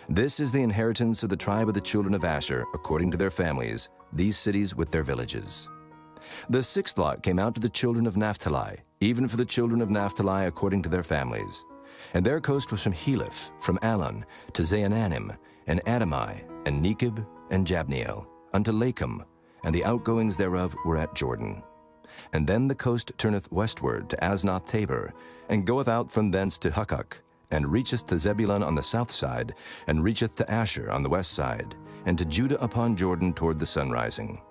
This is the inheritance of the tribe of the children of Asher, according to their families, these cities with their villages. The sixth lot came out to the children of Naphtali, even for the children of Naphtali according to their families. And their coast was from Heleph, from Alon, to Zaananim, and Adamai, and Nekeb, and Jabneel, unto Lakum, and the outgoings thereof were at Jordan. And then the coast turneth westward to Aznoth Tabor, and goeth out from thence to Hukkok, and reacheth to Zebulun on the south side, and reacheth to Asher on the west side, and to Judah upon Jordan toward the sunrising.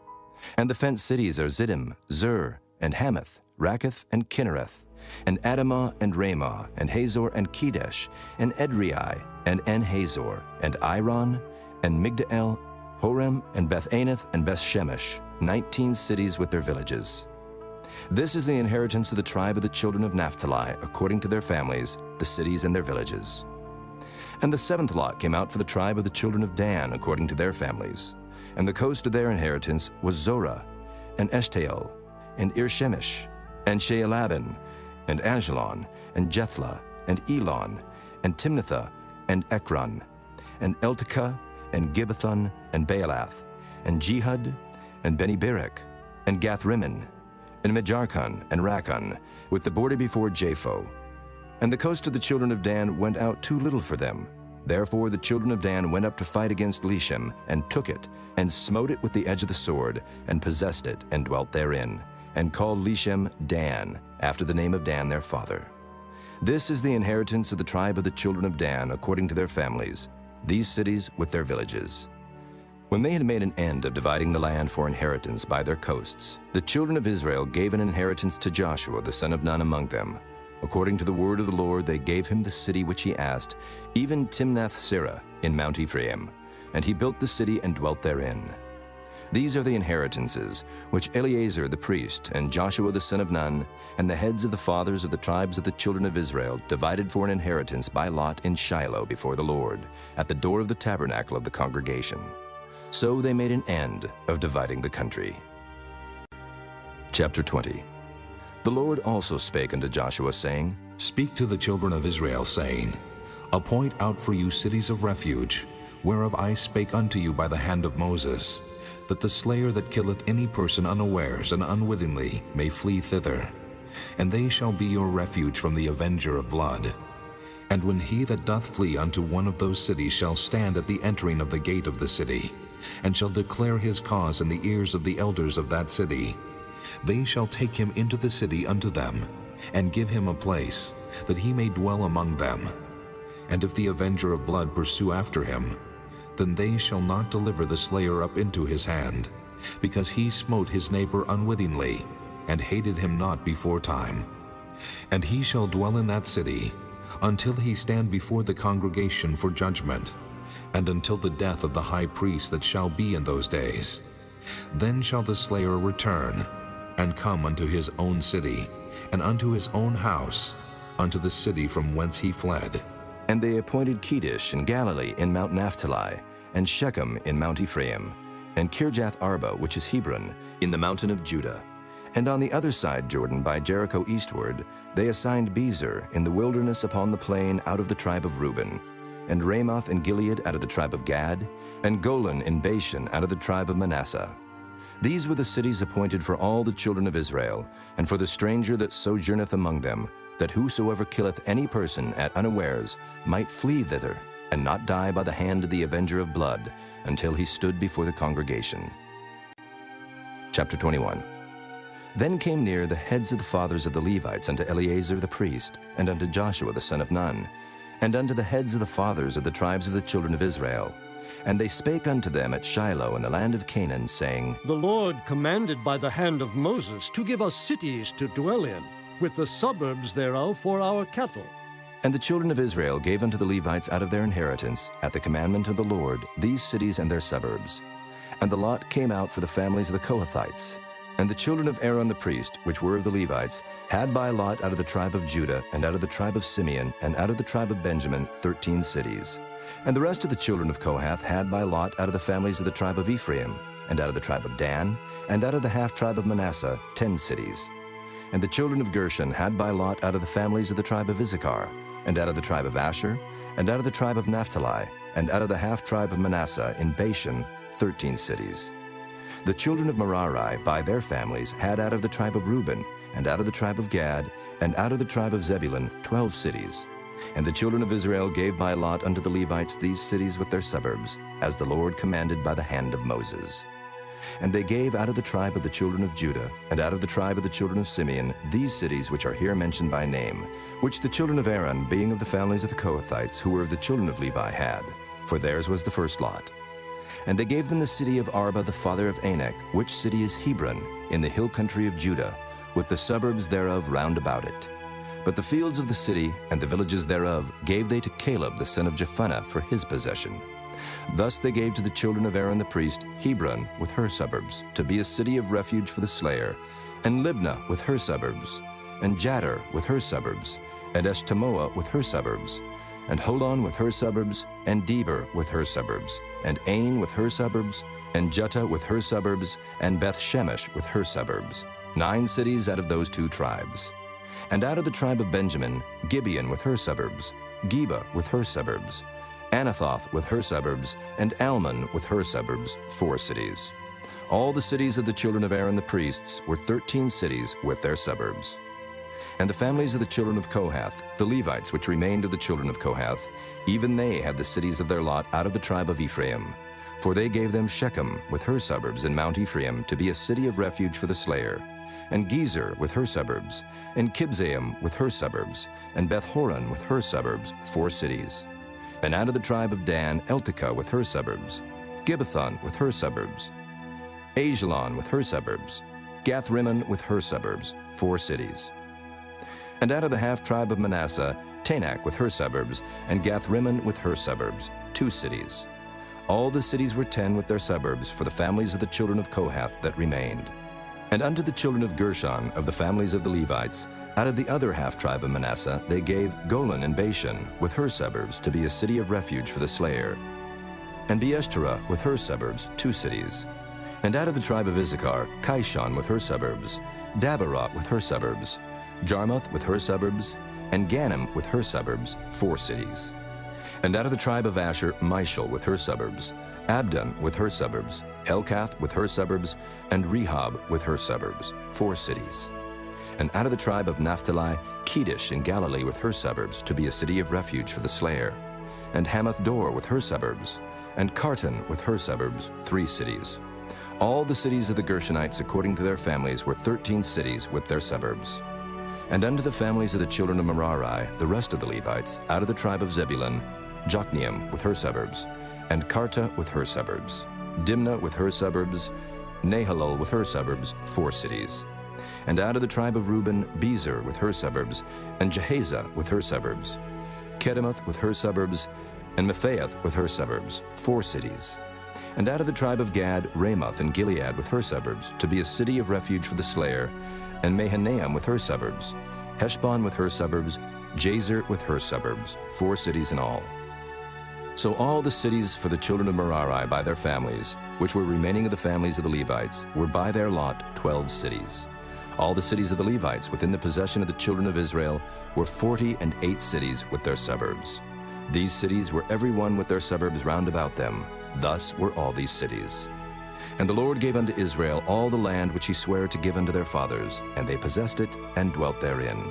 And the fenced cities are Ziddim, Zur, and Hamath, Rakkath, and Kinnereth, and Adamah, and Ramah, and Hazor, and Kedesh, and Edrei, and En-Hazor, and Iron, and Migdal, Horem, and Beth-Anath, and Beth-Shemesh, 19 cities with their villages. This is the inheritance of the tribe of the children of Naphtali, according to their families, the cities and their villages. And the seventh lot came out for the tribe of the children of Dan, according to their families. And the coast of their inheritance was Zorah, and Eshtaol, and Irshemesh, and Shealabin, and Ajalon, and Jethlah, and Elon, and Timnathah, and Ekron, and Eltekeh, and Gibbethon, and Baalath, and Jehud, and Beni-Berak, and Gath-Rimmon, and Mejarkon, and Rakkon, with the border before Japho. And the coast of the children of Dan went out too little for them. Therefore the children of Dan went up to fight against Leshem, and took it, and smote it with the edge of the sword, and possessed it, and dwelt therein, and called Leshem Dan, after the name of Dan their father. This is the inheritance of the tribe of the children of Dan, according to their families, these cities with their villages. When they had made an end of dividing the land for inheritance by their coasts, the children of Israel gave an inheritance to Joshua the son of Nun among them. According to the word of the Lord, they gave him the city which he asked, even Timnath-Serah in Mount Ephraim, and he built the city and dwelt therein. These are the inheritances which Eleazar the priest and Joshua the son of Nun and the heads of the fathers of the tribes of the children of Israel divided for an inheritance by lot in Shiloh before the Lord, at the door of the tabernacle of the congregation. So they made an end of dividing the country. Chapter 20. The Lord also spake unto Joshua, saying, Speak to the children of Israel, saying, Appoint out for you cities of refuge, whereof I spake unto you by the hand of Moses, that the slayer that killeth any person unawares and unwittingly may flee thither. And they shall be your refuge from the avenger of blood. And when he that doth flee unto one of those cities shall stand at the entering of the gate of the city, and shall declare his cause in the ears of the elders of that city, they shall take him into the city unto them, and give him a place, that he may dwell among them. And if the avenger of blood pursue after him, then they shall not deliver the slayer up into his hand, because he smote his neighbor unwittingly, and hated him not before time. And he shall dwell in that city, until he stand before the congregation for judgment, and until the death of the high priest that shall be in those days. Then shall the slayer return, and come unto his own city, and unto his own house, unto the city from whence he fled. And they appointed Kedesh in Galilee in Mount Naphtali, and Shechem in Mount Ephraim, and Kirjath Arba, which is Hebron, in the mountain of Judah. And on the other side Jordan by Jericho eastward, they assigned Bezer in the wilderness upon the plain out of the tribe of Reuben, and Ramoth in Gilead out of the tribe of Gad, and Golan in Bashan out of the tribe of Manasseh. These were the cities appointed for all the children of Israel, and for the stranger that sojourneth among them, that whosoever killeth any person at unawares might flee thither, and not die by the hand of the avenger of blood, until he stood before the congregation. Chapter 21. Then came near the heads of the fathers of the Levites unto Eleazar the priest, and unto Joshua the son of Nun, and unto the heads of the fathers of the tribes of the children of Israel. And they spake unto them at Shiloh in the land of Canaan, saying, The Lord commanded by the hand of Moses to give us cities to dwell in, with the suburbs thereof for our cattle. And the children of Israel gave unto the Levites out of their inheritance, at the commandment of the Lord, these cities and their suburbs. And the lot came out for the families of the Kohathites. And the children of Aaron the priest, which were of the Levites, had by lot out of the tribe of Judah, and out of the tribe of Simeon, and out of the tribe of Benjamin, 13 cities. And the rest of the children of Kohath had by lot out of the families of the tribe of Ephraim, and out of the tribe of Dan, and out of the half-tribe of Manasseh, 10 cities. And the children of Gershon had by lot out of the families of the tribe of Issachar, and out of the tribe of Asher, and out of the tribe of Naphtali, and out of the half-tribe of Manasseh in Bashan, 13 cities. The children of Merari by their families had out of the tribe of Reuben, and out of the tribe of Gad, and out of the tribe of Zebulun, 12 cities. And the children of Israel gave by lot unto the Levites these cities with their suburbs, as the Lord commanded by the hand of Moses. And they gave out of the tribe of the children of Judah, and out of the tribe of the children of Simeon, these cities which are here mentioned by name, which the children of Aaron, being of the families of the Kohathites, who were of the children of Levi, had, for theirs was the first lot. And they gave them the city of Arba the father of Anak, which city is Hebron, in the hill country of Judah, with the suburbs thereof round about it. But the fields of the city and the villages thereof gave they to Caleb the son of Jephunneh for his possession. Thus they gave to the children of Aaron the priest Hebron with her suburbs, to be a city of refuge for the slayer, and Libnah with her suburbs, and Jattir with her suburbs, and Eshtemoa with her suburbs, and Holon with her suburbs, and Debir with her suburbs, and Ain with her suburbs, and Juttah with her suburbs, and Beth Shemesh with her suburbs, 9 cities out of those 2 tribes. And out of the tribe of Benjamin, Gibeon with her suburbs, Geba with her suburbs, Anathoth with her suburbs, and Almon with her suburbs, 4 cities. All the cities of the children of Aaron the priests were 13 cities with their suburbs. And the families of the children of Kohath, the Levites which remained of the children of Kohath, even they had the cities of their lot out of the tribe of Ephraim. For they gave them Shechem with her suburbs in Mount Ephraim to be a city of refuge for the slayer, and Gezer with her suburbs, and Kibzaim with her suburbs, and Beth-horon with her suburbs, 4 cities. And out of the tribe of Dan, Eltekeh with her suburbs, Gibbethon with her suburbs, Ajalon with her suburbs, Gath-rimmon with her suburbs, 4 cities. And out of the half-tribe of Manasseh, Tanakh with her suburbs, and Gath-rimmon with her suburbs, 2 cities. All the cities were 10 with their suburbs for the families of the children of Kohath that remained. And unto the children of Gershon, of the families of the Levites, out of the other half-tribe of Manasseh, they gave Golan and Bashan with her suburbs to be a city of refuge for the slayer, and Beeshterah with her suburbs, 2 cities. And out of the tribe of Issachar, Kishon with her suburbs, Dabarot with her suburbs, Jarmuth with her suburbs, and Ganim with her suburbs, 4 cities. And out of the tribe of Asher, Mishal with her suburbs, Abdon with her suburbs, Helkath with her suburbs, and Rehob with her suburbs, 4 cities. And out of the tribe of Naphtali, Kedesh in Galilee with her suburbs, to be a city of refuge for the slayer, and Hamath-dor with her suburbs, and Kartan with her suburbs, 3 cities. All the cities of the Gershonites according to their families were 13 cities with their suburbs. And unto the families of the children of Merari, the rest of the Levites, out of the tribe of Zebulun, Jokneam with her suburbs, and Karta with her suburbs, Dimnah with her suburbs, Nahalol with her suburbs, 4 cities. And out of the tribe of Reuben, Bezer with her suburbs, and Jehazzah with her suburbs, Kedemoth with her suburbs, and Mephaath with her suburbs, 4 cities. And out of the tribe of Gad, Ramoth and Gilead with her suburbs, to be a city of refuge for the slayer, and Mahanaim with her suburbs, Heshbon with her suburbs, Jazer with her suburbs, 4 cities in all. So all the cities for the children of Merari by their families, which were remaining of the families of the Levites, were by their lot 12 cities. All the cities of the Levites within the possession of the children of Israel were 48 cities with their suburbs. These cities were every one with their suburbs round about them. Thus were all these cities. And the Lord gave unto Israel all the land which he sware to give unto their fathers, and they possessed it and dwelt therein.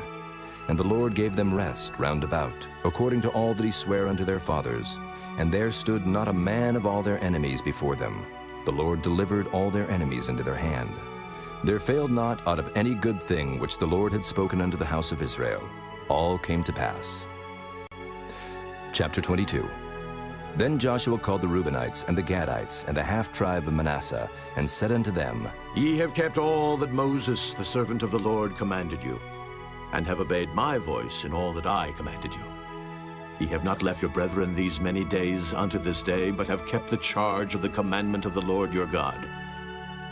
And the Lord gave them rest round about, according to all that he sware unto their fathers. And there stood not a man of all their enemies before them. The Lord delivered all their enemies into their hand. There failed not out of any good thing which the Lord had spoken unto the house of Israel. All came to pass. Chapter 22. Then Joshua called the Reubenites and the Gadites and the half-tribe of Manasseh, and said unto them, Ye have kept all that Moses, the servant of the Lord, commanded you, and have obeyed my voice in all that I commanded you. Ye have not left your brethren these many days unto this day, but have kept the charge of the commandment of the Lord your God.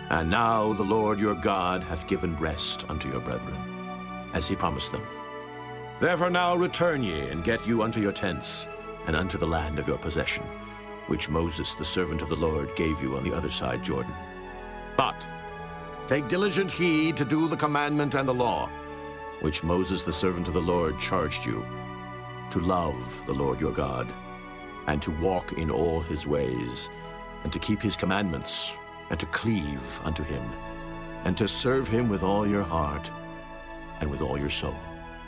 And now the Lord your God hath given rest unto your brethren, as he promised them. Therefore now return ye, and get you unto your tents, and unto the land of your possession, which Moses the servant of the Lord gave you on the other side Jordan. But take diligent heed to do the commandment and the law, which Moses the servant of the Lord charged you, to love the Lord your God, and to walk in all his ways, and to keep his commandments, and to cleave unto him, and to serve him with all your heart and with all your soul.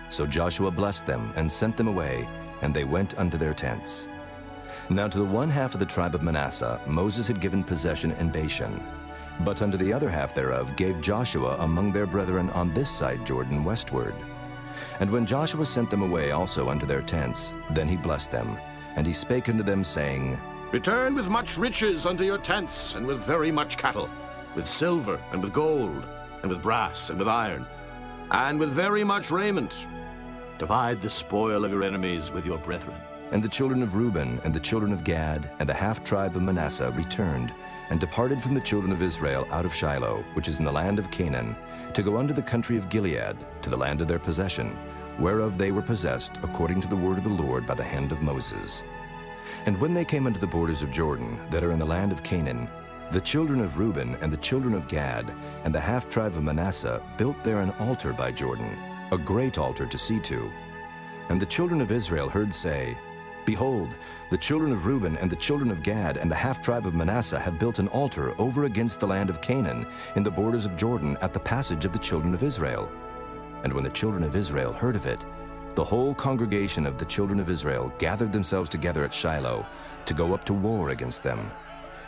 So Joshua blessed them and sent them away, and they went unto their tents. Now to the one half of the tribe of Manasseh Moses had given possession in Bashan, but unto the other half thereof gave Joshua among their brethren on this side Jordan westward. And when Joshua sent them away also unto their tents, then he blessed them, and he spake unto them, saying, Return with much riches unto your tents, and with very much cattle, with silver, and with gold, and with brass, and with iron, and with very much raiment. Divide the spoil of your enemies with your brethren. And the children of Reuben and the children of Gad and the half-tribe of Manasseh returned, and departed from the children of Israel out of Shiloh, which is in the land of Canaan, to go unto the country of Gilead, to the land of their possession, whereof they were possessed according to the word of the Lord by the hand of Moses. And when they came unto the borders of Jordan, that are in the land of Canaan, the children of Reuben and the children of Gad and the half-tribe of Manasseh built there an altar by Jordan, a great altar to see to. And the children of Israel heard say, Behold, the children of Reuben and the children of Gad and the half-tribe of Manasseh have built an altar over against the land of Canaan in the borders of Jordan at the passage of the children of Israel. And when the children of Israel heard of it, the whole congregation of the children of Israel gathered themselves together at Shiloh to go up to war against them.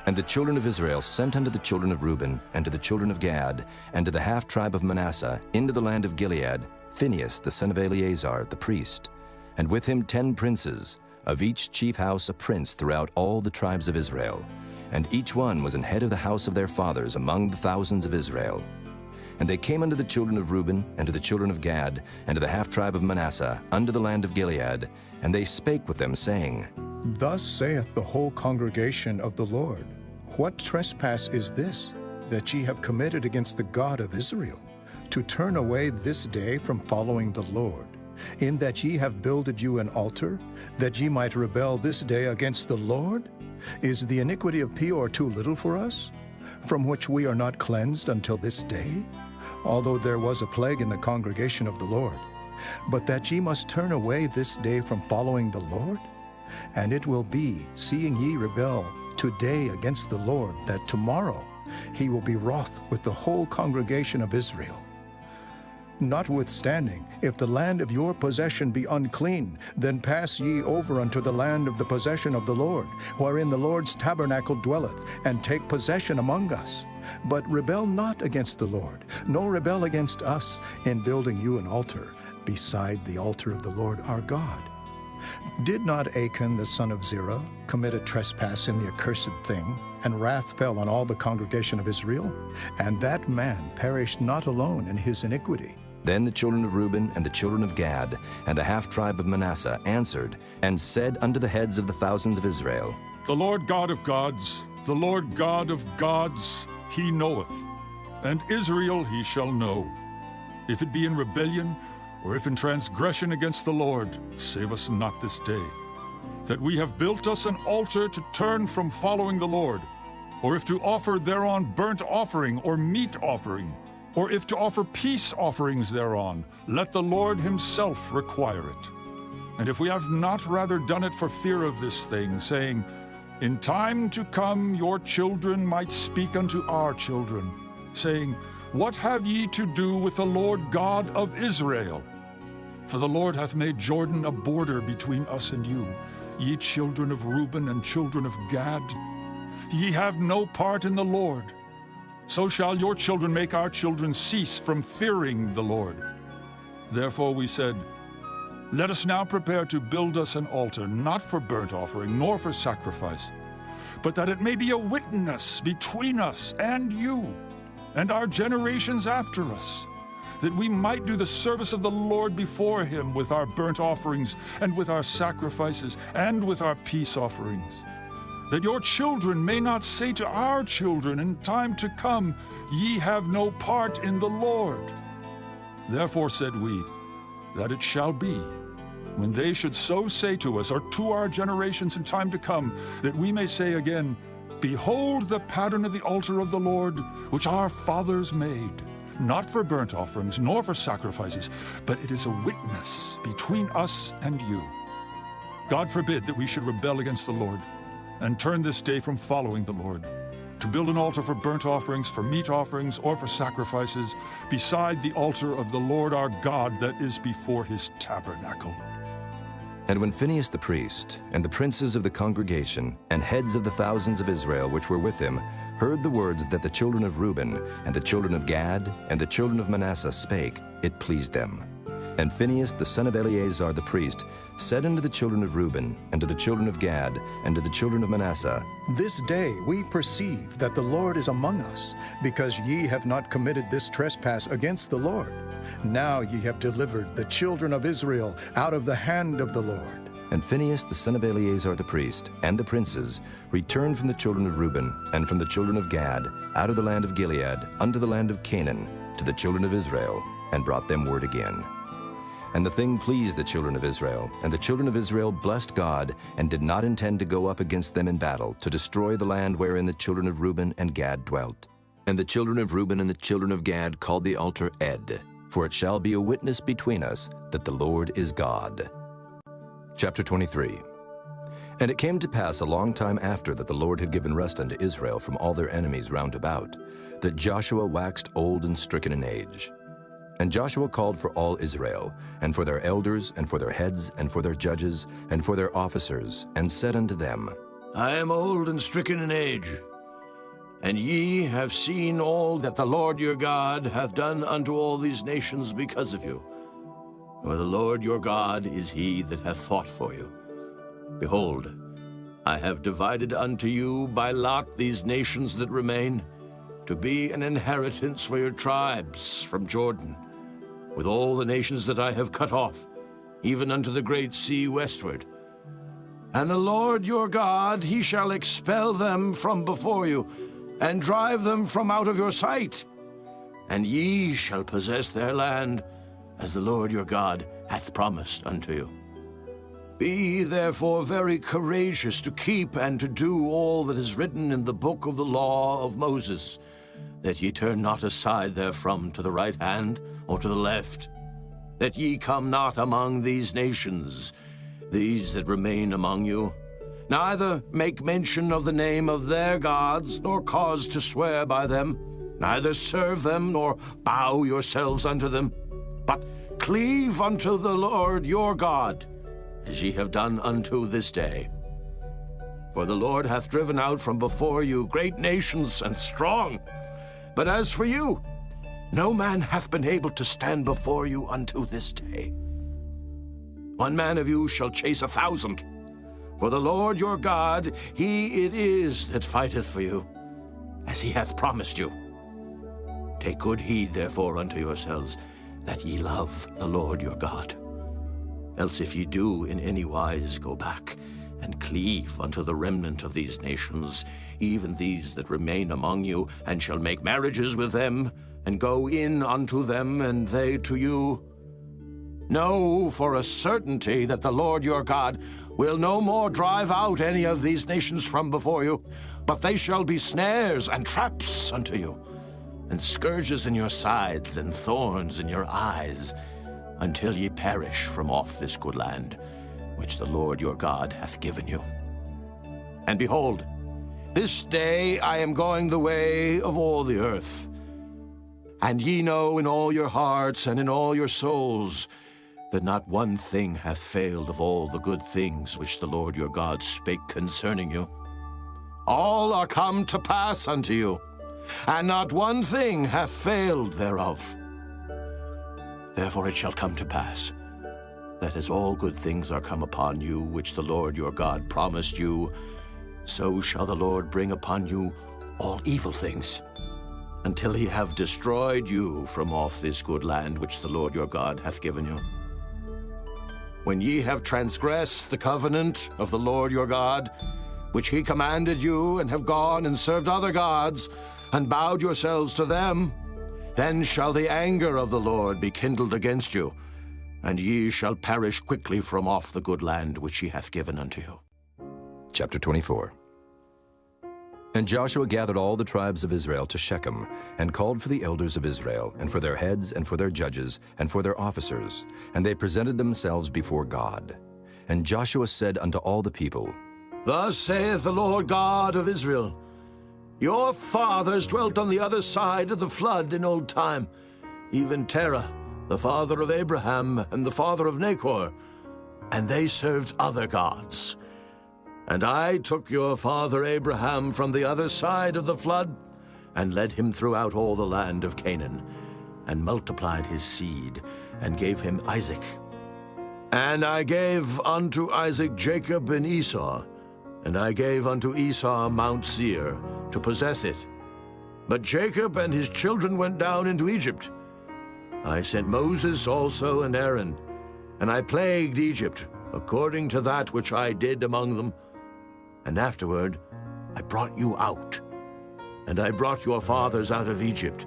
And the children of Israel sent unto the children of Reuben and to the children of Gad and to the half-tribe of Manasseh into the land of Gilead Phinehas the son of Eleazar the priest, and with him 10 princes, of each chief house a prince throughout all the tribes of Israel, and each one was an head of the house of their fathers among the thousands of Israel. And they came unto the children of Reuben, and to the children of Gad, and to the half-tribe of Manasseh, unto the land of Gilead, and they spake with them, saying, Thus saith the whole congregation of the Lord, What trespass is this, that ye have committed against the God of Israel, to turn away this day from following the Lord, in that ye have builded you an altar, that ye might rebel this day against the Lord? Is the iniquity of Peor too little for us, from which we are not cleansed until this day? Although there was a plague in the congregation of the Lord, but that ye must turn away this day from following the Lord? And it will be, seeing ye rebel today against the Lord, that tomorrow he will be wroth with the whole congregation of Israel. Notwithstanding, if the land of your possession be unclean, then pass ye over unto the land of the possession of the Lord, wherein the Lord's tabernacle dwelleth, and take possession among us. But rebel not against the Lord, nor rebel against us, in building you an altar, beside the altar of the Lord our God. Did not Achan the son of Zerah commit a trespass in the accursed thing, and wrath fell on all the congregation of Israel? And that man perished not alone in his iniquity. Then the children of Reuben and the children of Gad and the half-tribe of Manasseh answered and said unto the heads of the thousands of Israel, The Lord God of gods, the Lord God of gods, he knoweth, and Israel he shall know. If it be in rebellion, or if in transgression against the Lord, save us not this day, that we have built us an altar to turn from following the Lord, or if to offer thereon burnt offering or meat offering, or if to offer peace offerings thereon, let the Lord himself require it. And if we have not rather done it for fear of this thing, saying, In time to come your children might speak unto our children, saying, What have ye to do with the Lord God of Israel? For the Lord hath made Jordan a border between us and you, ye children of Reuben and children of Gad. Ye have no part in the Lord. So shall your children make our children cease from fearing the Lord. Therefore we said, Let us now prepare to build us an altar, not for burnt offering, nor for sacrifice, but that it may be a witness between us and you, and our generations after us, that we might do the service of the Lord before him with our burnt offerings, and with our sacrifices, and with our peace offerings. That your children may not say to our children in time to come, Ye have no part in the Lord. Therefore said we, that it shall be, when they should so say to us, or to our generations in time to come, that we may say again, Behold the pattern of the altar of the Lord, which our fathers made, not for burnt offerings, nor for sacrifices, but it is a witness between us and you. God forbid that we should rebel against the Lord, and turn this day from following the Lord, to build an altar for burnt offerings, for meat offerings, or for sacrifices, beside the altar of the Lord our God that is before his tabernacle. And when Phinehas the priest, and the princes of the congregation, and heads of the thousands of Israel which were with him, heard the words that the children of Reuben, and the children of Gad, and the children of Manasseh spake, it pleased them. And Phinehas the son of Eleazar the priest said unto the children of Reuben, and to the children of Gad, and to the children of Manasseh, This day we perceive that the Lord is among us, because ye have not committed this trespass against the Lord. Now ye have delivered the children of Israel out of the hand of the Lord. And Phinehas the son of Eleazar the priest, and the princes, returned from the children of Reuben, and from the children of Gad, out of the land of Gilead, unto the land of Canaan, to the children of Israel, and brought them word again. And the thing pleased the children of Israel, and the children of Israel blessed God, and did not intend to go up against them in battle, to destroy the land wherein the children of Reuben and Gad dwelt. And the children of Reuben and the children of Gad called the altar Ed, for it shall be a witness between us that the Lord is God. Chapter 23. And it came to pass a long time after that the Lord had given rest unto Israel from all their enemies round about, that Joshua waxed old and stricken in age. And Joshua called for all Israel, and for their elders, and for their heads, and for their judges, and for their officers, and said unto them, I am old and stricken in age, and ye have seen all that the Lord your God hath done unto all these nations because of you. For the Lord your God is he that hath fought for you. Behold, I have divided unto you by lot these nations that remain, to be an inheritance for your tribes from Jordan, with all the nations that I have cut off, even unto the great sea westward. And the Lord your God, he shall expel them from before you, and drive them from out of your sight. And ye shall possess their land, as the Lord your God hath promised unto you. Be ye therefore very courageous to keep and to do all that is written in the book of the law of Moses, that ye turn not aside therefrom to the right hand or to the left, that ye come not among these nations, these that remain among you, neither make mention of the name of their gods, nor cause to swear by them, neither serve them, nor bow yourselves unto them, but cleave unto the Lord your God, as ye have done unto this day. For the Lord hath driven out from before you great nations and strong, but as for you, no man hath been able to stand before you unto this day. 1 man of you shall chase 1,000, for the Lord your God, he it is that fighteth for you, as he hath promised you. Take good heed, therefore, unto yourselves, that ye love the Lord your God. Else if ye do in any wise go back, and cleave unto the remnant of these nations, even these that remain among you, and shall make marriages with them, and go in unto them, and they to you, know for a certainty that the Lord your God will no more drive out any of these nations from before you, but they shall be snares and traps unto you, and scourges in your sides, and thorns in your eyes, until ye perish from off this good land, which the Lord your God hath given you. And behold, this day I am going the way of all the earth. And ye know in all your hearts and in all your souls that not one thing hath failed of all the good things which the Lord your God spake concerning you. All are come to pass unto you, and not one thing hath failed thereof. Therefore it shall come to pass, that as all good things are come upon you, which the Lord your God promised you, so shall the Lord bring upon you all evil things, until he have destroyed you from off this good land which the Lord your God hath given you. When ye have transgressed the covenant of the Lord your God, which he commanded you, and have gone and served other gods, and bowed yourselves to them, then shall the anger of the Lord be kindled against you, and ye shall perish quickly from off the good land which he hath given unto you. Chapter 24. And Joshua gathered all the tribes of Israel to Shechem, and called for the elders of Israel, and for their heads, and for their judges, and for their officers, and they presented themselves before God. And Joshua said unto all the people, Thus saith the Lord God of Israel, Your fathers dwelt on the other side of the flood in old time, even Terah, the father of Abraham, and the father of Nachor, and they served other gods. And I took your father Abraham from the other side of the flood, and led him throughout all the land of Canaan, and multiplied his seed, and gave him Isaac. And I gave unto Isaac Jacob and Esau, and I gave unto Esau Mount Seir, to possess it. But Jacob and his children went down into Egypt. I sent Moses also and Aaron, and I plagued Egypt, according to that which I did among them. And afterward I brought you out. And I brought your fathers out of Egypt,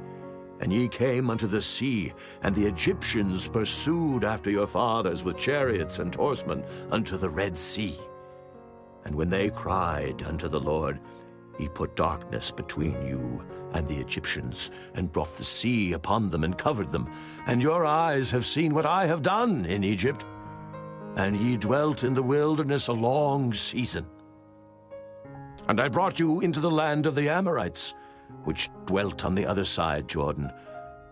and ye came unto the sea, and the Egyptians pursued after your fathers with chariots and horsemen unto the Red Sea. And when they cried unto the Lord, he put darkness between you and the Egyptians, and brought the sea upon them and covered them. And your eyes have seen what I have done in Egypt. And ye dwelt in the wilderness a long season. And I brought you into the land of the Amorites, which dwelt on the other side Jordan.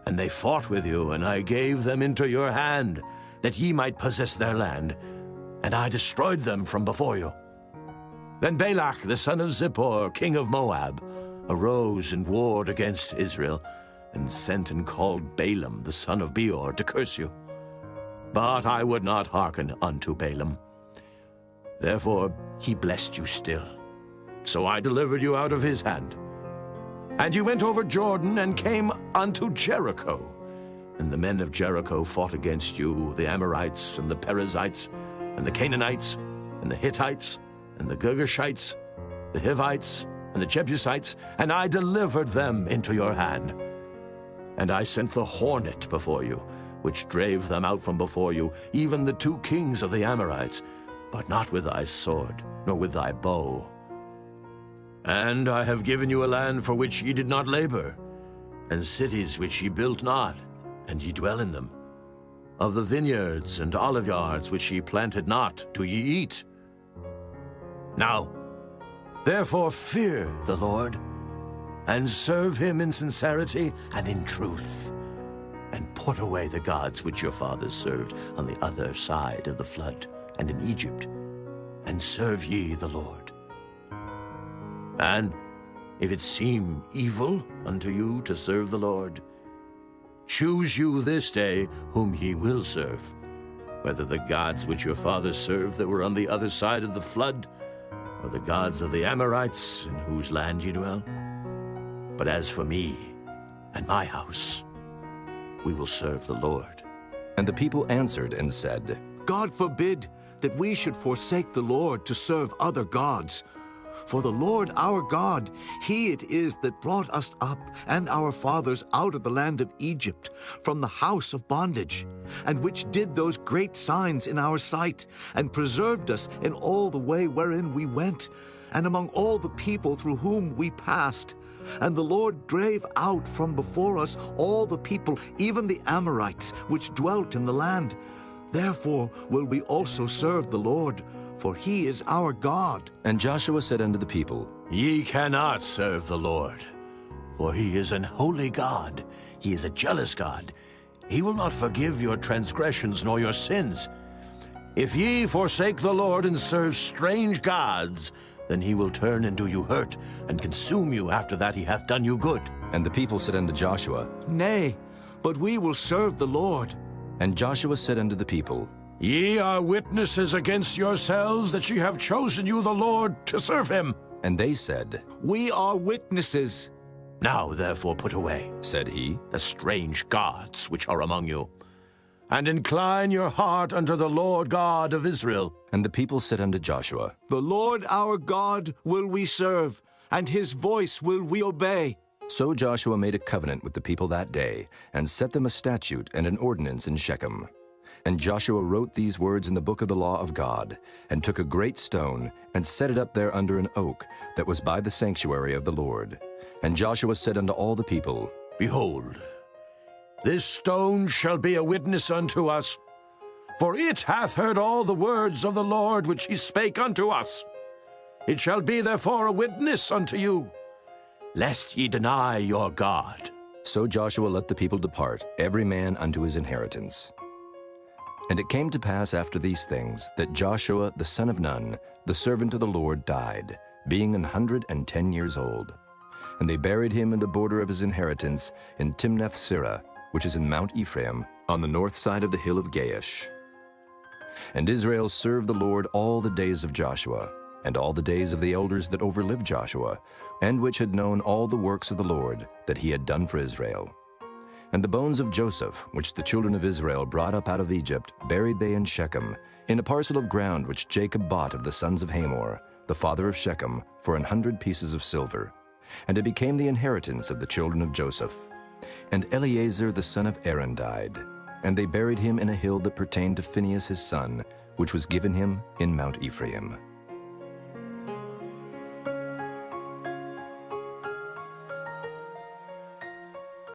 And they fought with you, and I gave them into your hand, that ye might possess their land. And I destroyed them from before you. Then Balak, the son of Zippor, king of Moab, arose and warred against Israel, and sent and called Balaam, the son of Beor, to curse you. But I would not hearken unto Balaam. Therefore he blessed you still. So I delivered you out of his hand. And you went over Jordan and came unto Jericho. And the men of Jericho fought against you, the Amorites, and the Perizzites, and the Canaanites, and the Hittites, and the Girgashites, the Hivites, and the Jebusites, and I delivered them into your hand. And I sent the hornet before you, which drave them out from before you, even the 2 kings of the Amorites, but not with thy sword, nor with thy bow. And I have given you a land for which ye did not labor, and cities which ye built not, and ye dwell in them. Of the vineyards and oliveyards which ye planted not, do ye eat. Now, therefore fear the Lord, and serve him in sincerity and in truth, and put away the gods which your fathers served on the other side of the flood and in Egypt, and serve ye the Lord. And if it seem evil unto you to serve the Lord, choose you this day whom ye will serve, whether the gods which your fathers served that were on the other side of the flood, or the gods of the Amorites in whose land ye dwell. But as for me and my house, we will serve the Lord. And the people answered and said, God forbid that we should forsake the Lord to serve other gods. For the Lord our God, he it is that brought us up and our fathers out of the land of Egypt, from the house of bondage, and which did those great signs in our sight, and preserved us in all the way wherein we went, and among all the people through whom we passed. And the Lord drave out from before us all the people, even the Amorites, which dwelt in the land. Therefore will we also serve the Lord, for he is our God. And Joshua said unto the people, Ye cannot serve the Lord, for he is an holy God. He is a jealous God. He will not forgive your transgressions nor your sins. If ye forsake the Lord and serve strange gods, then he will turn and do you hurt, and consume you after that he hath done you good. And the people said unto Joshua, Nay, but we will serve the Lord. And Joshua said unto the people, Ye are witnesses against yourselves that ye have chosen you the Lord to serve him. And they said, We are witnesses. Now therefore put away, said he, the strange gods which are among you, and incline your heart unto the Lord God of Israel. And the people said unto Joshua, The Lord our God will we serve, and his voice will we obey. So Joshua made a covenant with the people that day, and set them a statute and an ordinance in Shechem. And Joshua wrote these words in the book of the law of God, and took a great stone, and set it up there under an oak that was by the sanctuary of the Lord. And Joshua said unto all the people, Behold, this stone shall be a witness unto us, for it hath heard all the words of the Lord which he spake unto us. It shall be therefore a witness unto you, lest ye deny your God. So Joshua let the people depart, every man unto his inheritance. And it came to pass after these things, that Joshua the son of Nun, the servant of the Lord, died, being 110 years old. And they buried him in the border of his inheritance in Timnath-Serah, which is in Mount Ephraim, on the north side of the hill of Gaish. And Israel served the Lord all the days of Joshua, and all the days of the elders that overlived Joshua, and which had known all the works of the Lord that he had done for Israel. And the bones of Joseph, which the children of Israel brought up out of Egypt, buried they in Shechem, in a parcel of ground which Jacob bought of the sons of Hamor, the father of Shechem, for 100 pieces of silver. And it became the inheritance of the children of Joseph. And Eleazar the son of Aaron died, and they buried him in a hill that pertained to Phinehas his son, which was given him in Mount Ephraim.